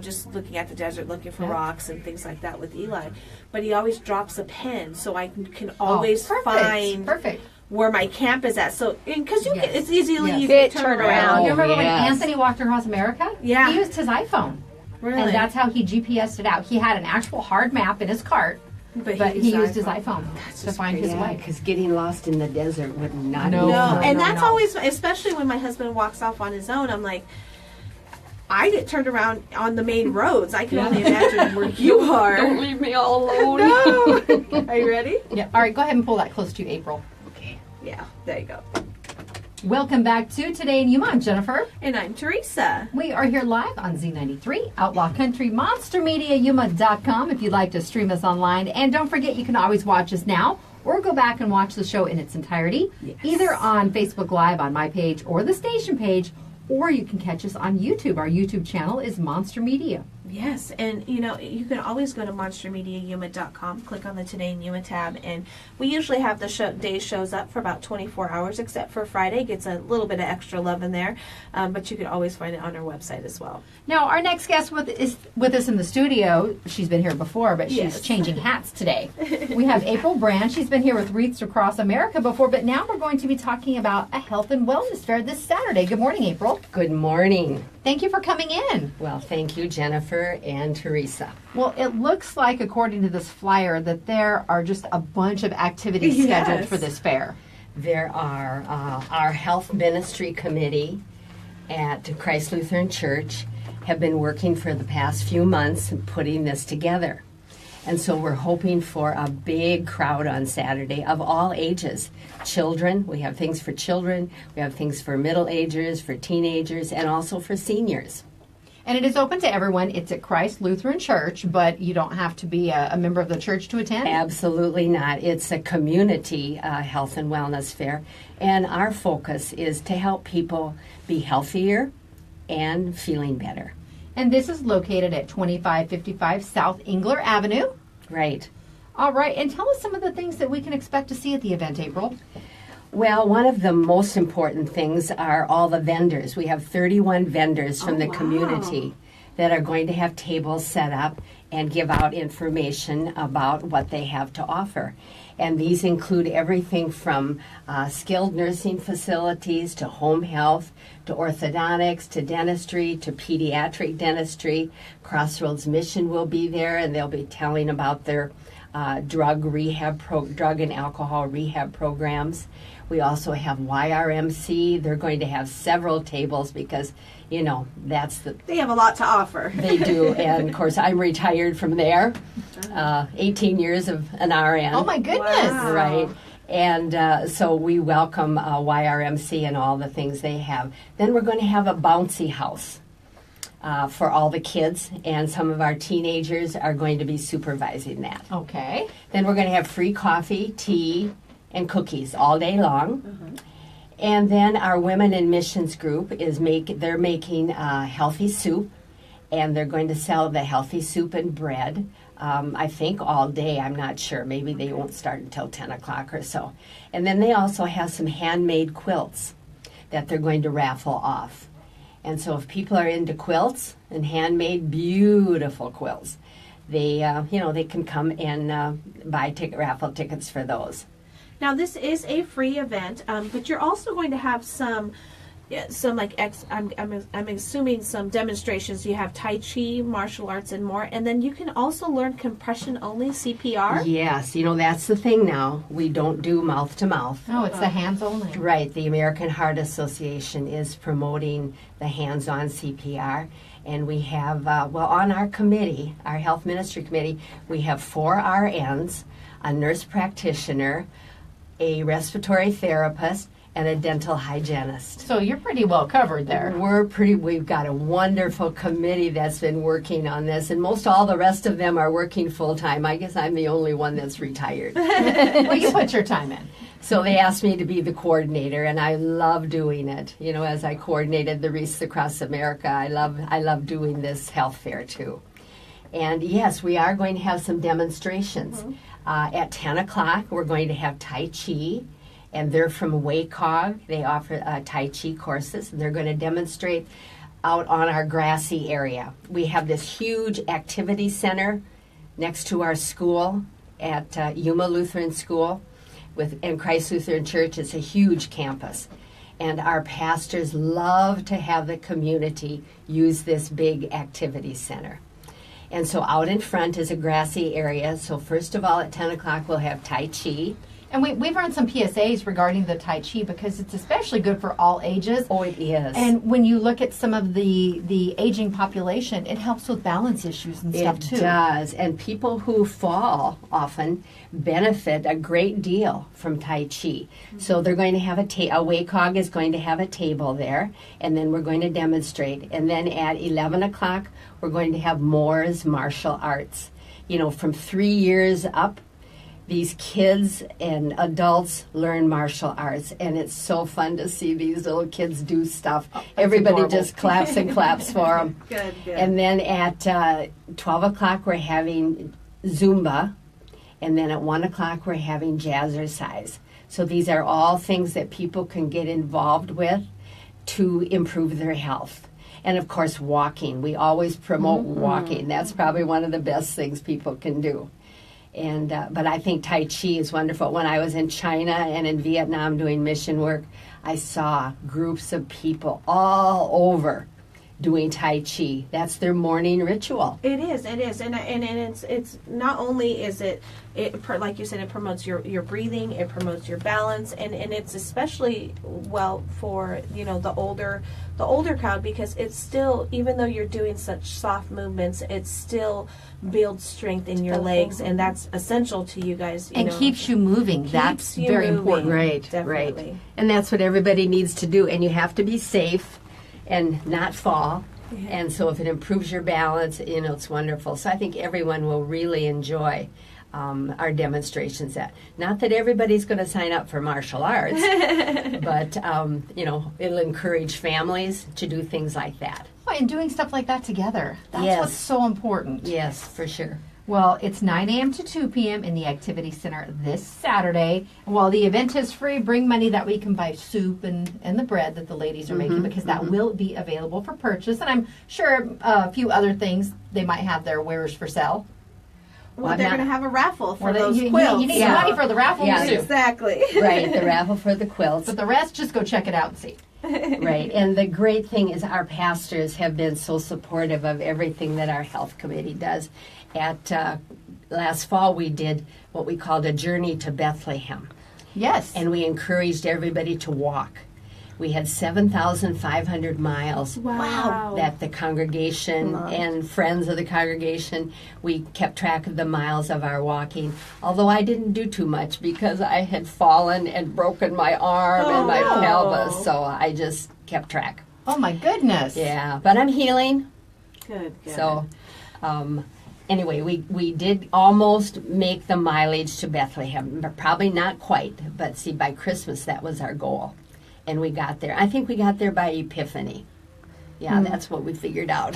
just looking at the desert, looking for Yeah. rocks and things like that with Eli. But he always drops a pin, so I can always perfect. find Perfect. where my camp is at. So, because Yes. it's easily Yes. you Get can turn turned around. around. You remember when yes. Anthony walked across America? Yeah. He used his iPhone. Really? And that's how he GPSed it out. He had an actual hard map in his cart, but he used his iPhone to just find his crazy. Yeah, way. because getting lost in the desert would not No. be No, fun. and no, that's no. always, especially when my husband walks off on his own, I'm like, I get turned around on the main roads. I can only imagine where you are. Don't leave me all alone. No. Are you ready? Yeah. All right, go ahead and pull that close to you, April. Yeah, there you go. Welcome back to Today in Yuma. I'm Jennifer. And I'm Teresa. We are here live on Z93, Outlaw Country, MonsterMediaYuma.com if you'd like to stream us online. And don't forget, you can always watch us now or go back and watch the show in its entirety, either on Facebook Live on my page or the station page, or you can catch us on YouTube. Our YouTube channel is Monster Media. Yes, and you can always go to monstermediayuma.com, click on the Today in Yuma tab, and we usually have the day shows up for about 24 hours, except for Friday. Gets a little bit of extra love in there, but you can always find it on our website as well. Now, our next guest is with us in the studio. She's been here before, but she's Yes. changing hats today. We have April Brand. She's been here with Wreaths Across America before, but now we're going to be talking about a health and wellness fair this Saturday. Good morning, April. Good morning. Thank you for coming in. Well, thank you, Jennifer and Teresa. Well, it looks like, according to this flyer, that there are just a bunch of activities Yes. scheduled for this fair. There are our health ministry committee at Christ Lutheran Church have been working for the past few months putting this together. And so we're hoping for a big crowd on Saturday of all ages. Children, we have things for children, we have things for middle agers, for teenagers, and also for seniors. And it is open to everyone. It's at Christ Lutheran Church, but you don't have to be a member of the church to attend. Absolutely not. It's a community health and wellness fair, and our focus is to help people be healthier and feeling better. And this is located at 2555 South Engler Avenue. Right. All right, and tell us some of the things that we can expect to see at the event, April. Well, one of the most important things are all the vendors. We have 31 vendors from the community that are going to have tables set up and give out information about what they have to offer. And these include everything from skilled nursing facilities to home health to orthodontics to dentistry to pediatric dentistry. Crossroads Mission will be there, and they'll be telling about their drug and alcohol rehab programs. We also have YRMC. They're going to have several tables because, that's the They have a lot to offer. they do. And of course, I'm retired from there. 18 years of an RN. Oh, my goodness. Wow. Right. And so we welcome YRMC and all the things they have. Then we're going to have a bouncy house for all the kids, and some of our teenagers are going to be supervising that. Okay. Then we're going to have free coffee, tea, and cookies all day long. And then our Women in Missions group they're making healthy soup, and they're going to sell the healthy soup and bread. I think all day, I'm not sure. Maybe they won't start until 10 o'clock or so. And then they also have some handmade quilts that they're going to raffle off. And so if people are into quilts and handmade beautiful quilts, they can come and buy raffle tickets for those. Now, this is a free event, but you're also going to have some I'm assuming some demonstrations. You have Tai Chi, martial arts, and more. And then you can also learn compression-only CPR. Yes, that's the thing now. We don't do mouth-to-mouth. Oh, it's the hands only. Right. The American Heart Association is promoting the hands-on CPR. And we have, on our committee, our health ministry committee, we have 4 RNs, a nurse practitioner, a respiratory therapist, and a dental hygienist. So you're pretty well covered there. We've got a wonderful committee that's been working on this, and most all the rest of them are working full time. I guess I'm the only one that's retired. Well, you put your time in. So they asked me to be the coordinator, and I love doing it. You know, as I coordinated the Wreaths Across America, I love doing this health fair too. And yes, we are going to have some demonstrations. At 10 o'clock, we're going to have Tai Chi, and they're from WACOG. They offer Tai Chi courses, and they're going to demonstrate out on our grassy area. We have this huge activity center next to our school at Yuma Lutheran School and Christ Lutheran Church. It's a huge campus. And our pastors love to have the community use this big activity center. And so out in front is a grassy area. So first of all, at 10 o'clock, we'll have Tai Chi. And we've run some PSAs regarding the Tai Chi because it's especially good for all ages. Oh, it is. And when you look at some of the aging population, it helps with balance issues and stuff too. It does. And people who fall often benefit a great deal from Tai Chi. So they're going to have a WACOG is going to have a table there, and then we're going to demonstrate. And then at 11 o'clock, we're going to have Moore's Martial Arts. You know, from 3 years up, these kids and adults learn martial arts, and it's so fun to see these little kids do stuff. Everybody adorable. just claps and claps for them. Good. And then at 12 o'clock, we're having Zumba, and then at 1 o'clock, we're having jazzercise. So these are all things that people can get involved with to improve their health. And of course, walking. We always promote walking. That's probably one of the best things people can do. And but I think Tai Chi is wonderful. When I was in China and in Vietnam doing mission work, I saw groups of people all over doing Tai Chi. That's their morning ritual. It is, and it's not only is it like you said, it promotes your breathing, it promotes your balance, and it's especially well for the older crowd, because it's still, even though you're doing such soft movements, it still builds strength in your legs, and that's essential to you guys. And keeps you moving. That's very important. Right, Definitely. right. And that's what everybody needs to do. And you have to be safe and not fall. Yeah. And so if it improves your balance, it's wonderful. So I think everyone will really enjoy our demonstrations. Not that everybody's going to sign up for martial arts, but, it'll encourage families to do things like that. Oh, and doing stuff like that together. That's Yes. what's so important. Yes, for sure. Well, it's 9 a.m. to 2 p.m. in the Activity Center this Saturday. And while the event is free, bring money that we can buy soup and the bread that the ladies are making, because that will be available for purchase. And I'm sure a few other things they might have their wares for sale. Well, they're going to have a raffle for Well, those you quilts. need some money for the raffle Yeah. too. Exactly. Right, the raffle for the quilts. But the rest, just go check it out and see. Right, and the great thing is our pastors have been so supportive of everything that our health committee does. At last fall, we did what we called a journey to Bethlehem, Yes. and we encouraged everybody to walk. We had 7,500 miles Wow. that the congregation and friends of the congregation, we kept track of the miles of our walking. Although I didn't do too much because I had fallen and broken my arm and my Oh. pelvis, so I just kept track. Oh my goodness. Yeah, but I'm healing. Good. So, anyway, we did almost make the mileage to Bethlehem, but probably not quite. But see, by Christmas, that was our goal. And we got there. I think we got there by Epiphany. Yeah, that's what we figured out.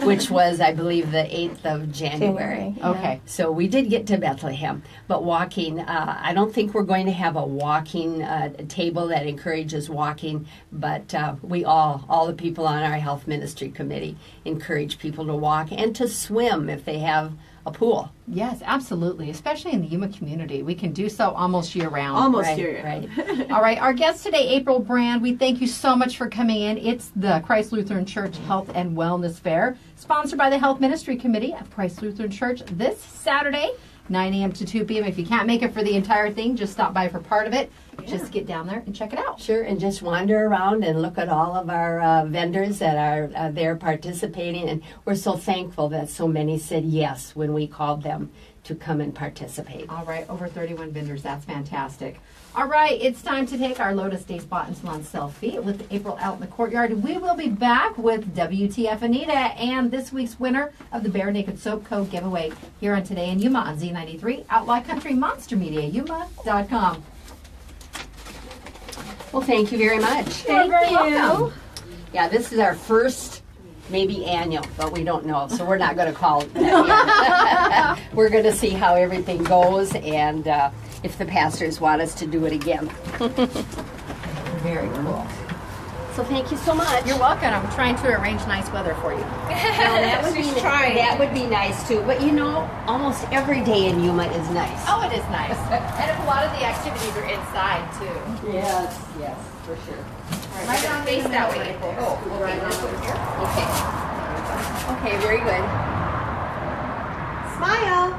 Which was, I believe, the 8th of January. Yeah. Okay. So we did get to Bethlehem. But walking, I don't think we're going to have a walking table that encourages walking, but we all the people on our health ministry committee, encourage people to walk and to swim if they have a pool. Yes, absolutely. Especially in the Yuma community. We can do so almost year round. Almost Right, here. right. All right, our guest today, April Brand, we thank you so much for coming in. It's the Christ Lutheran Church Health and Wellness Fair, sponsored by the Health Ministry Committee of Christ Lutheran Church this Saturday, 9 a.m. to 2 p.m. If you can't make it for the entire thing, just stop by for part of it. Just get down there and check it out. Sure, and just wander around and look at all of our vendors that are there participating. And we're so thankful that so many said yes when we called them to come and participate. All right, over 31 vendors. That's fantastic. All right, it's time to take our Lotus Day Spot and Salon selfie with April out in the courtyard. We will be back with WTF Anita and this week's winner of the Bare Naked Soap Co. giveaway here on Today in Yuma on Z93, Outlaw Country Monster Media, Yuma.com. Well, thank you very much. Thank you. Yeah, this is our first, maybe annual, but we don't know, so we're not going to call it that yet. We're going to see how everything goes and if the pastors want us to do it again. Very cool. So thank you so much. You're welcome. I'm trying to arrange nice weather for you. That would be nice too. But you know, almost every day in Yuma is nice. Oh, it is nice. And a lot of the activities are inside too. Yes, for sure. All right, right face that way, April. Oh, we'll right here. Okay, very good. Smile.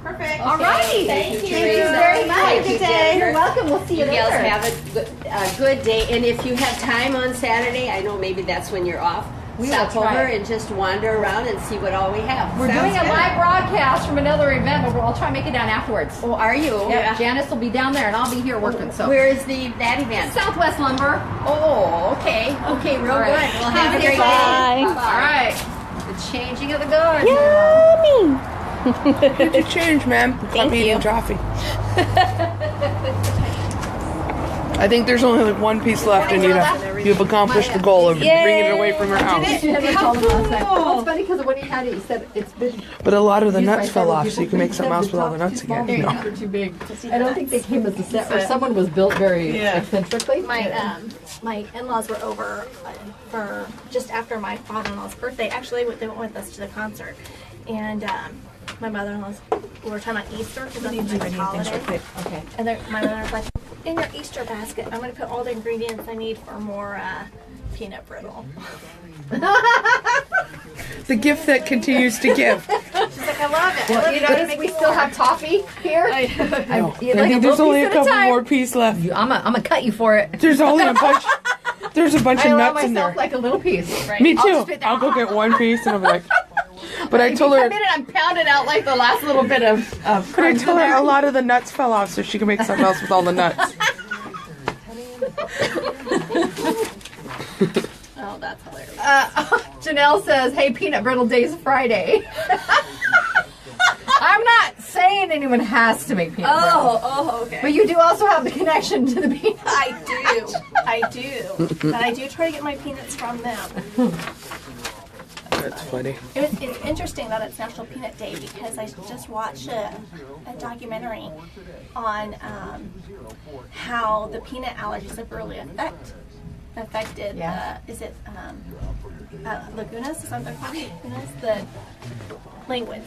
Perfect. All right. Thank you. Thank you very much. Thank you, Jennifer. You're welcome. We'll see you You guys later. have a good day. And if you have time on Saturday, I know maybe that's when you're off, We stop will try over it. and just wander around and see what all we have. We're doing a live broadcast from another event, but I'll try and make it down afterwards. Oh, are you? Yeah, Janice will be down there, and I'll be here working. So Where is that event? Southwest Lumber. Oh, okay. Okay, real All right. good. Well, have a great day. Bye. All right. The changing of the guards. Yummy. Good to change, ma'am. Thank Coffee you. and toffee. I think there's only like one piece left, Anita. You've accomplished the goal of bringing it away from your house. Well, it's funny because when he had it, he said it's been. But a lot of the used by nuts fell several off, so you people. can make He something said else the with all the top nuts too small, again. the No. nuts are too big. I don't think they came as a set, or someone was built very eccentrically. My in-laws were over for just after my father-in-law's birthday. Actually, they went with us to the concert, and my mother-in-law's. We were talking about Easter because that's the next holiday. Okay. And my mother was like, "In your Easter basket, I'm going to put all the ingredients I need for more peanut brittle." The gift that continues to give. She's like, "I love it." Well, you notice we still have toffee here. No. You I like think a there's little only piece a at a couple time. more pieces left. I'm gonna cut you for it. There's only a bunch. There's a bunch I of allow nuts in myself there. like a little piece. Right. Me I'll too. just fit that. I'll go get one piece and I'll be like. But I If told you her. come in and I'm pounding out like the last little bit of But I crumbs in told her there. a lot of the nuts fell off, so she can make something else with all the nuts. Oh, that's hilarious. Janelle says, "Hey, peanut brittle day's Friday." I'm not saying anyone has to make peanut brittle, Oh, okay. but you do also have the connection to the peanut. I do. But I do try to get my peanuts from them. That's funny. It's interesting that it's National Peanut Day because I just watched a documentary on how the peanut allergies have really affected lagunas? Is that what they're called? Lagunas? The language.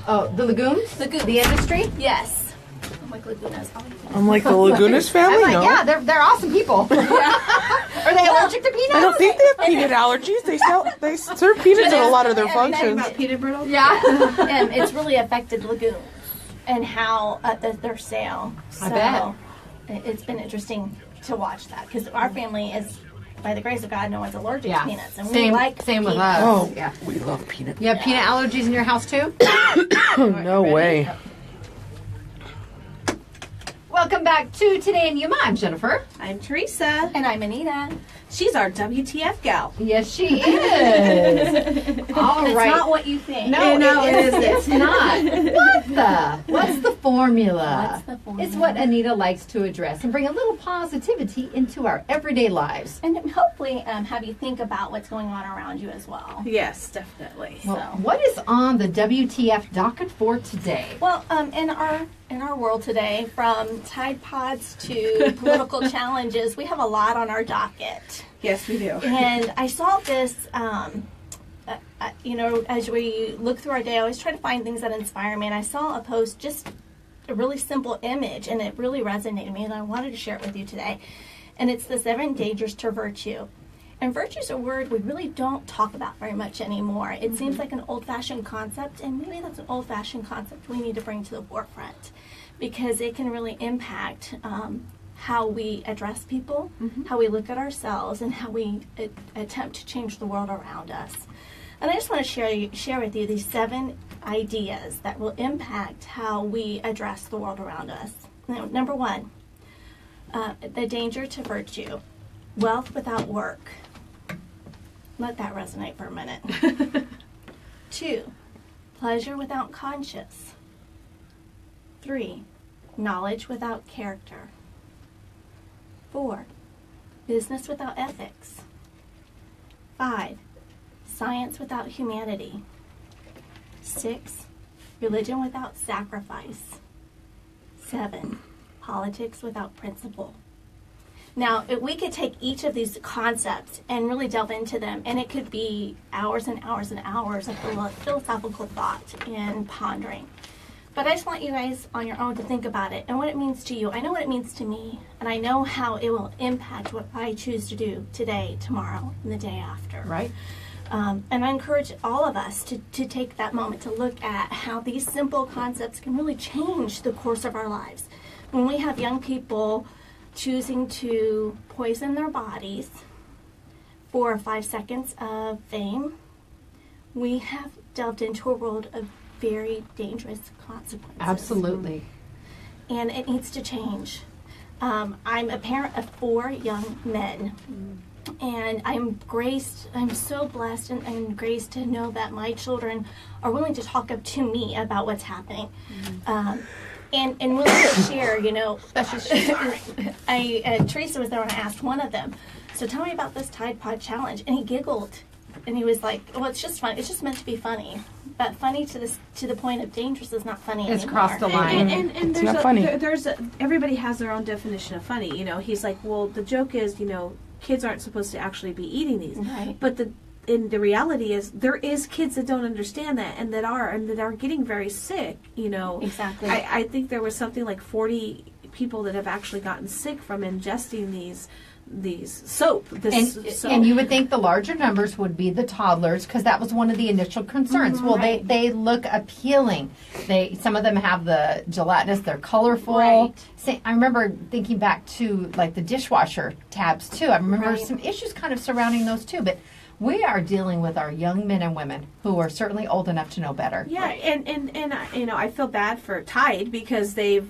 Oh, the lagoons? The industry? Yes. I'm like lagunas. I'm like the Lagunas family? I'm like, No. yeah, they're awesome people. Are they allergic to peanuts? I don't think they have peanut allergies. They serve peanuts in a lot of their functions. Peanut brittle? Yeah. And it's really affected lagoons and how their sale. So I it's been interesting to watch that because our family is, by the grace of God, no one's allergic to peanuts, and we like same with peanuts. us. Oh, Yeah. we love peanuts. You have peanut allergies in your house too? No way. Welcome back to Today in Yuma. I'm Jennifer. I'm Teresa. And I'm Anita. She's our WTF gal. Yes, she is. All It's right. not what you think. No, No, it it isn't. It's not. What's the formula? What's the formula? It's what Anita likes to address and bring a little positivity into our everyday lives. And hopefully have you think about what's going on around you as well. Yes, definitely. Well, what is on the WTF docket for today? Well, in our world today, from Tide Pods to political challenges, we have a lot on our docket. Yes, we do. And I saw this, as we look through our day, I always try to find things that inspire me. And I saw a post, just a really simple image, and it really resonated with me, and I wanted to share it with you today. And it's the 7 dangers to virtue. And virtue is a word we really don't talk about very much anymore. It seems like an old-fashioned concept, and maybe that's an old-fashioned concept we need to bring to the forefront because it can really impact how we address people, how we look at ourselves, and how we attempt to change the world around us. And I just want to share with you these 7 ideas that will impact how we address the world around us. Now, number 1, the danger to virtue, wealth without work. Let that resonate for a minute. 2, pleasure without conscience. 3, knowledge without character. 4, business without ethics. 5, science without humanity. 6, religion without sacrifice. 7, politics without principle. Now, if we could take each of these concepts and really delve into them, and it could be hours and hours and hours of philosophical thought and pondering. But I just want you guys on your own to think about it and what it means to you. I know what it means to me, and I know how it will impact what I choose to do today, tomorrow, and the day after. Right. And I encourage all of us to take that moment to look at how these simple concepts can really change the course of our lives. When we have young people choosing to poison their bodies for 5 seconds of fame, we have delved into a world of very dangerous consequences. Absolutely. And it needs to change. I'm a parent of 4 young men. And I'm so blessed and graced to know that my children are willing to talk up to me about what's happening. And willing to share, Teresa was there when I asked one of them, so tell me about this Tide Pod challenge. And he giggled. And he was like, well, it's just fun. It's just meant to be funny. But funny to the point of dangerous is not funny anymore. It's crossed the line. And it's not funny. Everybody has their own definition of funny. He's like, well, the joke is, kids aren't supposed to actually be eating these. Right. But the reality is there is kids that don't understand that and that are getting very sick. Exactly. I think there was something like 40 people that have actually gotten sick from ingesting these soap. And you would think the larger numbers would be the toddlers, because that was one of the initial concerns. Well, right. they look appealing. Some of them have the gelatinous. They're colorful. Right. I remember thinking back to like the dishwasher tabs too. I remember Right. some issues kind of surrounding those too. But we are dealing with our young men and women who are certainly old enough to know better. Yeah, right. and I feel bad for Tide because they've,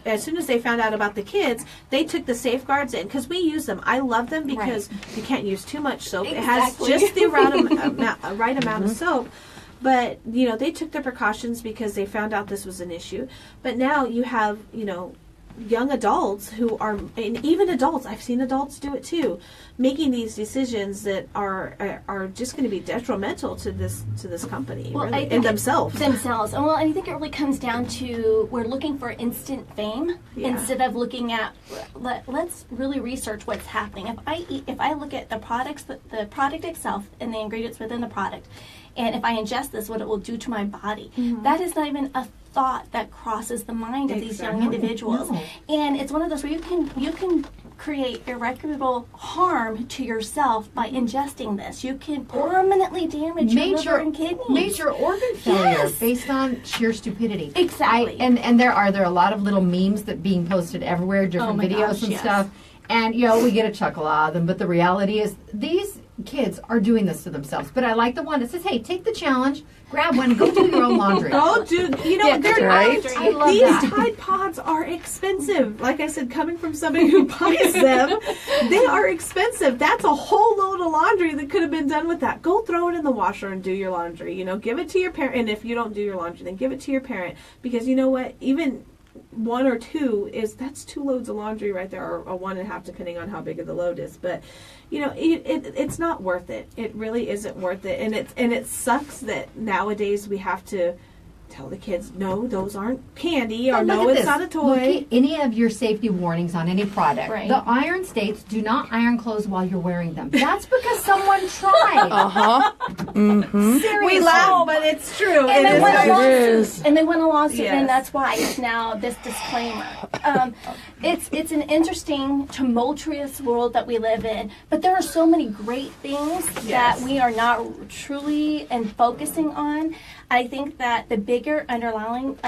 as soon as they found out about the kids, they took the safeguards in, because we use them. I love them because you can't use too much soap. Exactly. It has just the right amount of soap. But, they took their precautions because they found out this was an issue. But now you have, young adults who are, and even adults, I've seen adults do it too, making these decisions that are just going to be detrimental to this company, well, really, and themselves. Well, I think it really comes down to we're looking for instant fame instead of looking at let's really research what's happening. If I look at the product itself and the ingredients within the product, and if I ingest this, what it will do to my body, that is not even a thought that crosses the mind of these young individuals. No. And it's one of those where you can create irreparable harm to yourself by ingesting this. You can permanently damage your liver and kidneys. Major organ failure based on sheer stupidity. Exactly. And there are a lot of little memes that being posted everywhere, different videos and stuff. And we get a chuckle out of them, but the reality is these kids are doing this to themselves. But I like the one that says, hey, take the challenge, grab one, go do your own laundry. Go do, they're right. I love these that. Tide Pods are expensive. Like I said, coming from somebody who buys them, they are expensive. That's a whole load of laundry that could have been done with that. Go throw it in the washer and do your laundry. Give it to your parent. And if you don't do your laundry, then give it to your parent. Because you know what? Even 1 or 2 that's 2 loads of laundry right there, or 1.5 depending on how big of the load is. But it's not worth it. It really isn't worth it, and it sucks that nowadays we have to tell the kids, no, those aren't candy, or no, it's not a toy. Look at any of your safety warnings on any product. Right. The iron states, do not iron clothes while you're wearing them. That's because someone tried. Seriously. We laugh, but it's true. And they won a lawsuit. is. And they won a lawsuit, Yes. and that's why it's now this disclaimer. It's an interesting, tumultuous world that we live in, but there are so many great things that we are not truly and focusing on. I think that the bigger underlying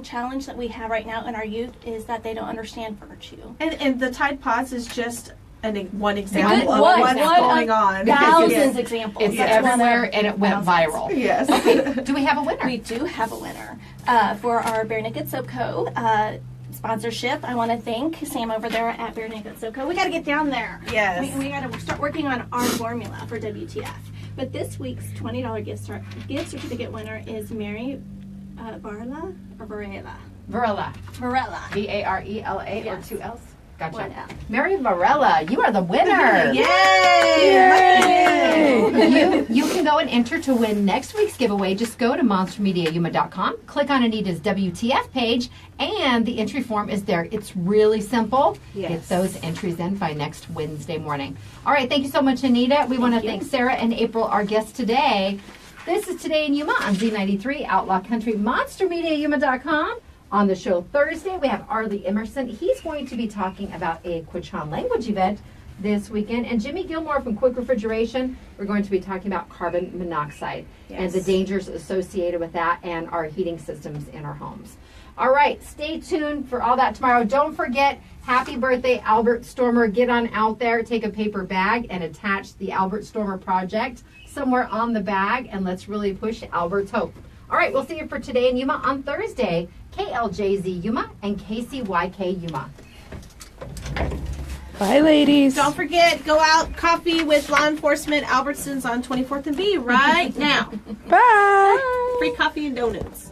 challenge that we have right now in our youth is that they don't understand virtue. And the Tide Pods is just one example of One what's going on. Thousands examples. It's That's one of- everywhere, and it went viral. Yes. Okay, do we have a winner? We do have a winner for our Bare Naked Soap Co. Sponsorship. I want to thank Sam over there at Bare Naked Soap Co. We got to get down there. Yes. We got to start working on our formula for WTF. But this week's $20 gift certificate winner is Mary Varela or Varela? Varela. Varela. Varela or Yes. 2 L's? Gotcha. One L. Mary Varela, you are the winner. Yay! You can go and enter to win next week's giveaway. Just go to monstermediayuma.com, click on Anita's WTF page, and the entry form is there. It's really simple. Yes. Get those entries in by next Wednesday morning. All right, thank you so much, Anita. We want to thank Sarah and April, our guests today. This is Today in Yuma on Z93, Outlaw Country, monstermediayuma.com. On the show Thursday, we have Arlie Emerson. He's going to be talking about a Quechan language event this weekend. And Jimmy Gilmore from Quick Refrigeration, we're going to be talking about carbon monoxide and the dangers associated with that and our heating systems in our homes. All right, stay tuned for all that tomorrow. Don't forget, happy birthday, Albert Stormer. Get on out there, take a paper bag, and attach the Albert Stormer project somewhere on the bag, and let's really push Albert's hope. All right, we'll see you for Today in Yuma on Thursday. KLJZ Yuma and KCYK Yuma. Bye, ladies. Don't forget, go out coffee with law enforcement Albertsons on 24th and B right now. Bye. Free coffee and donuts.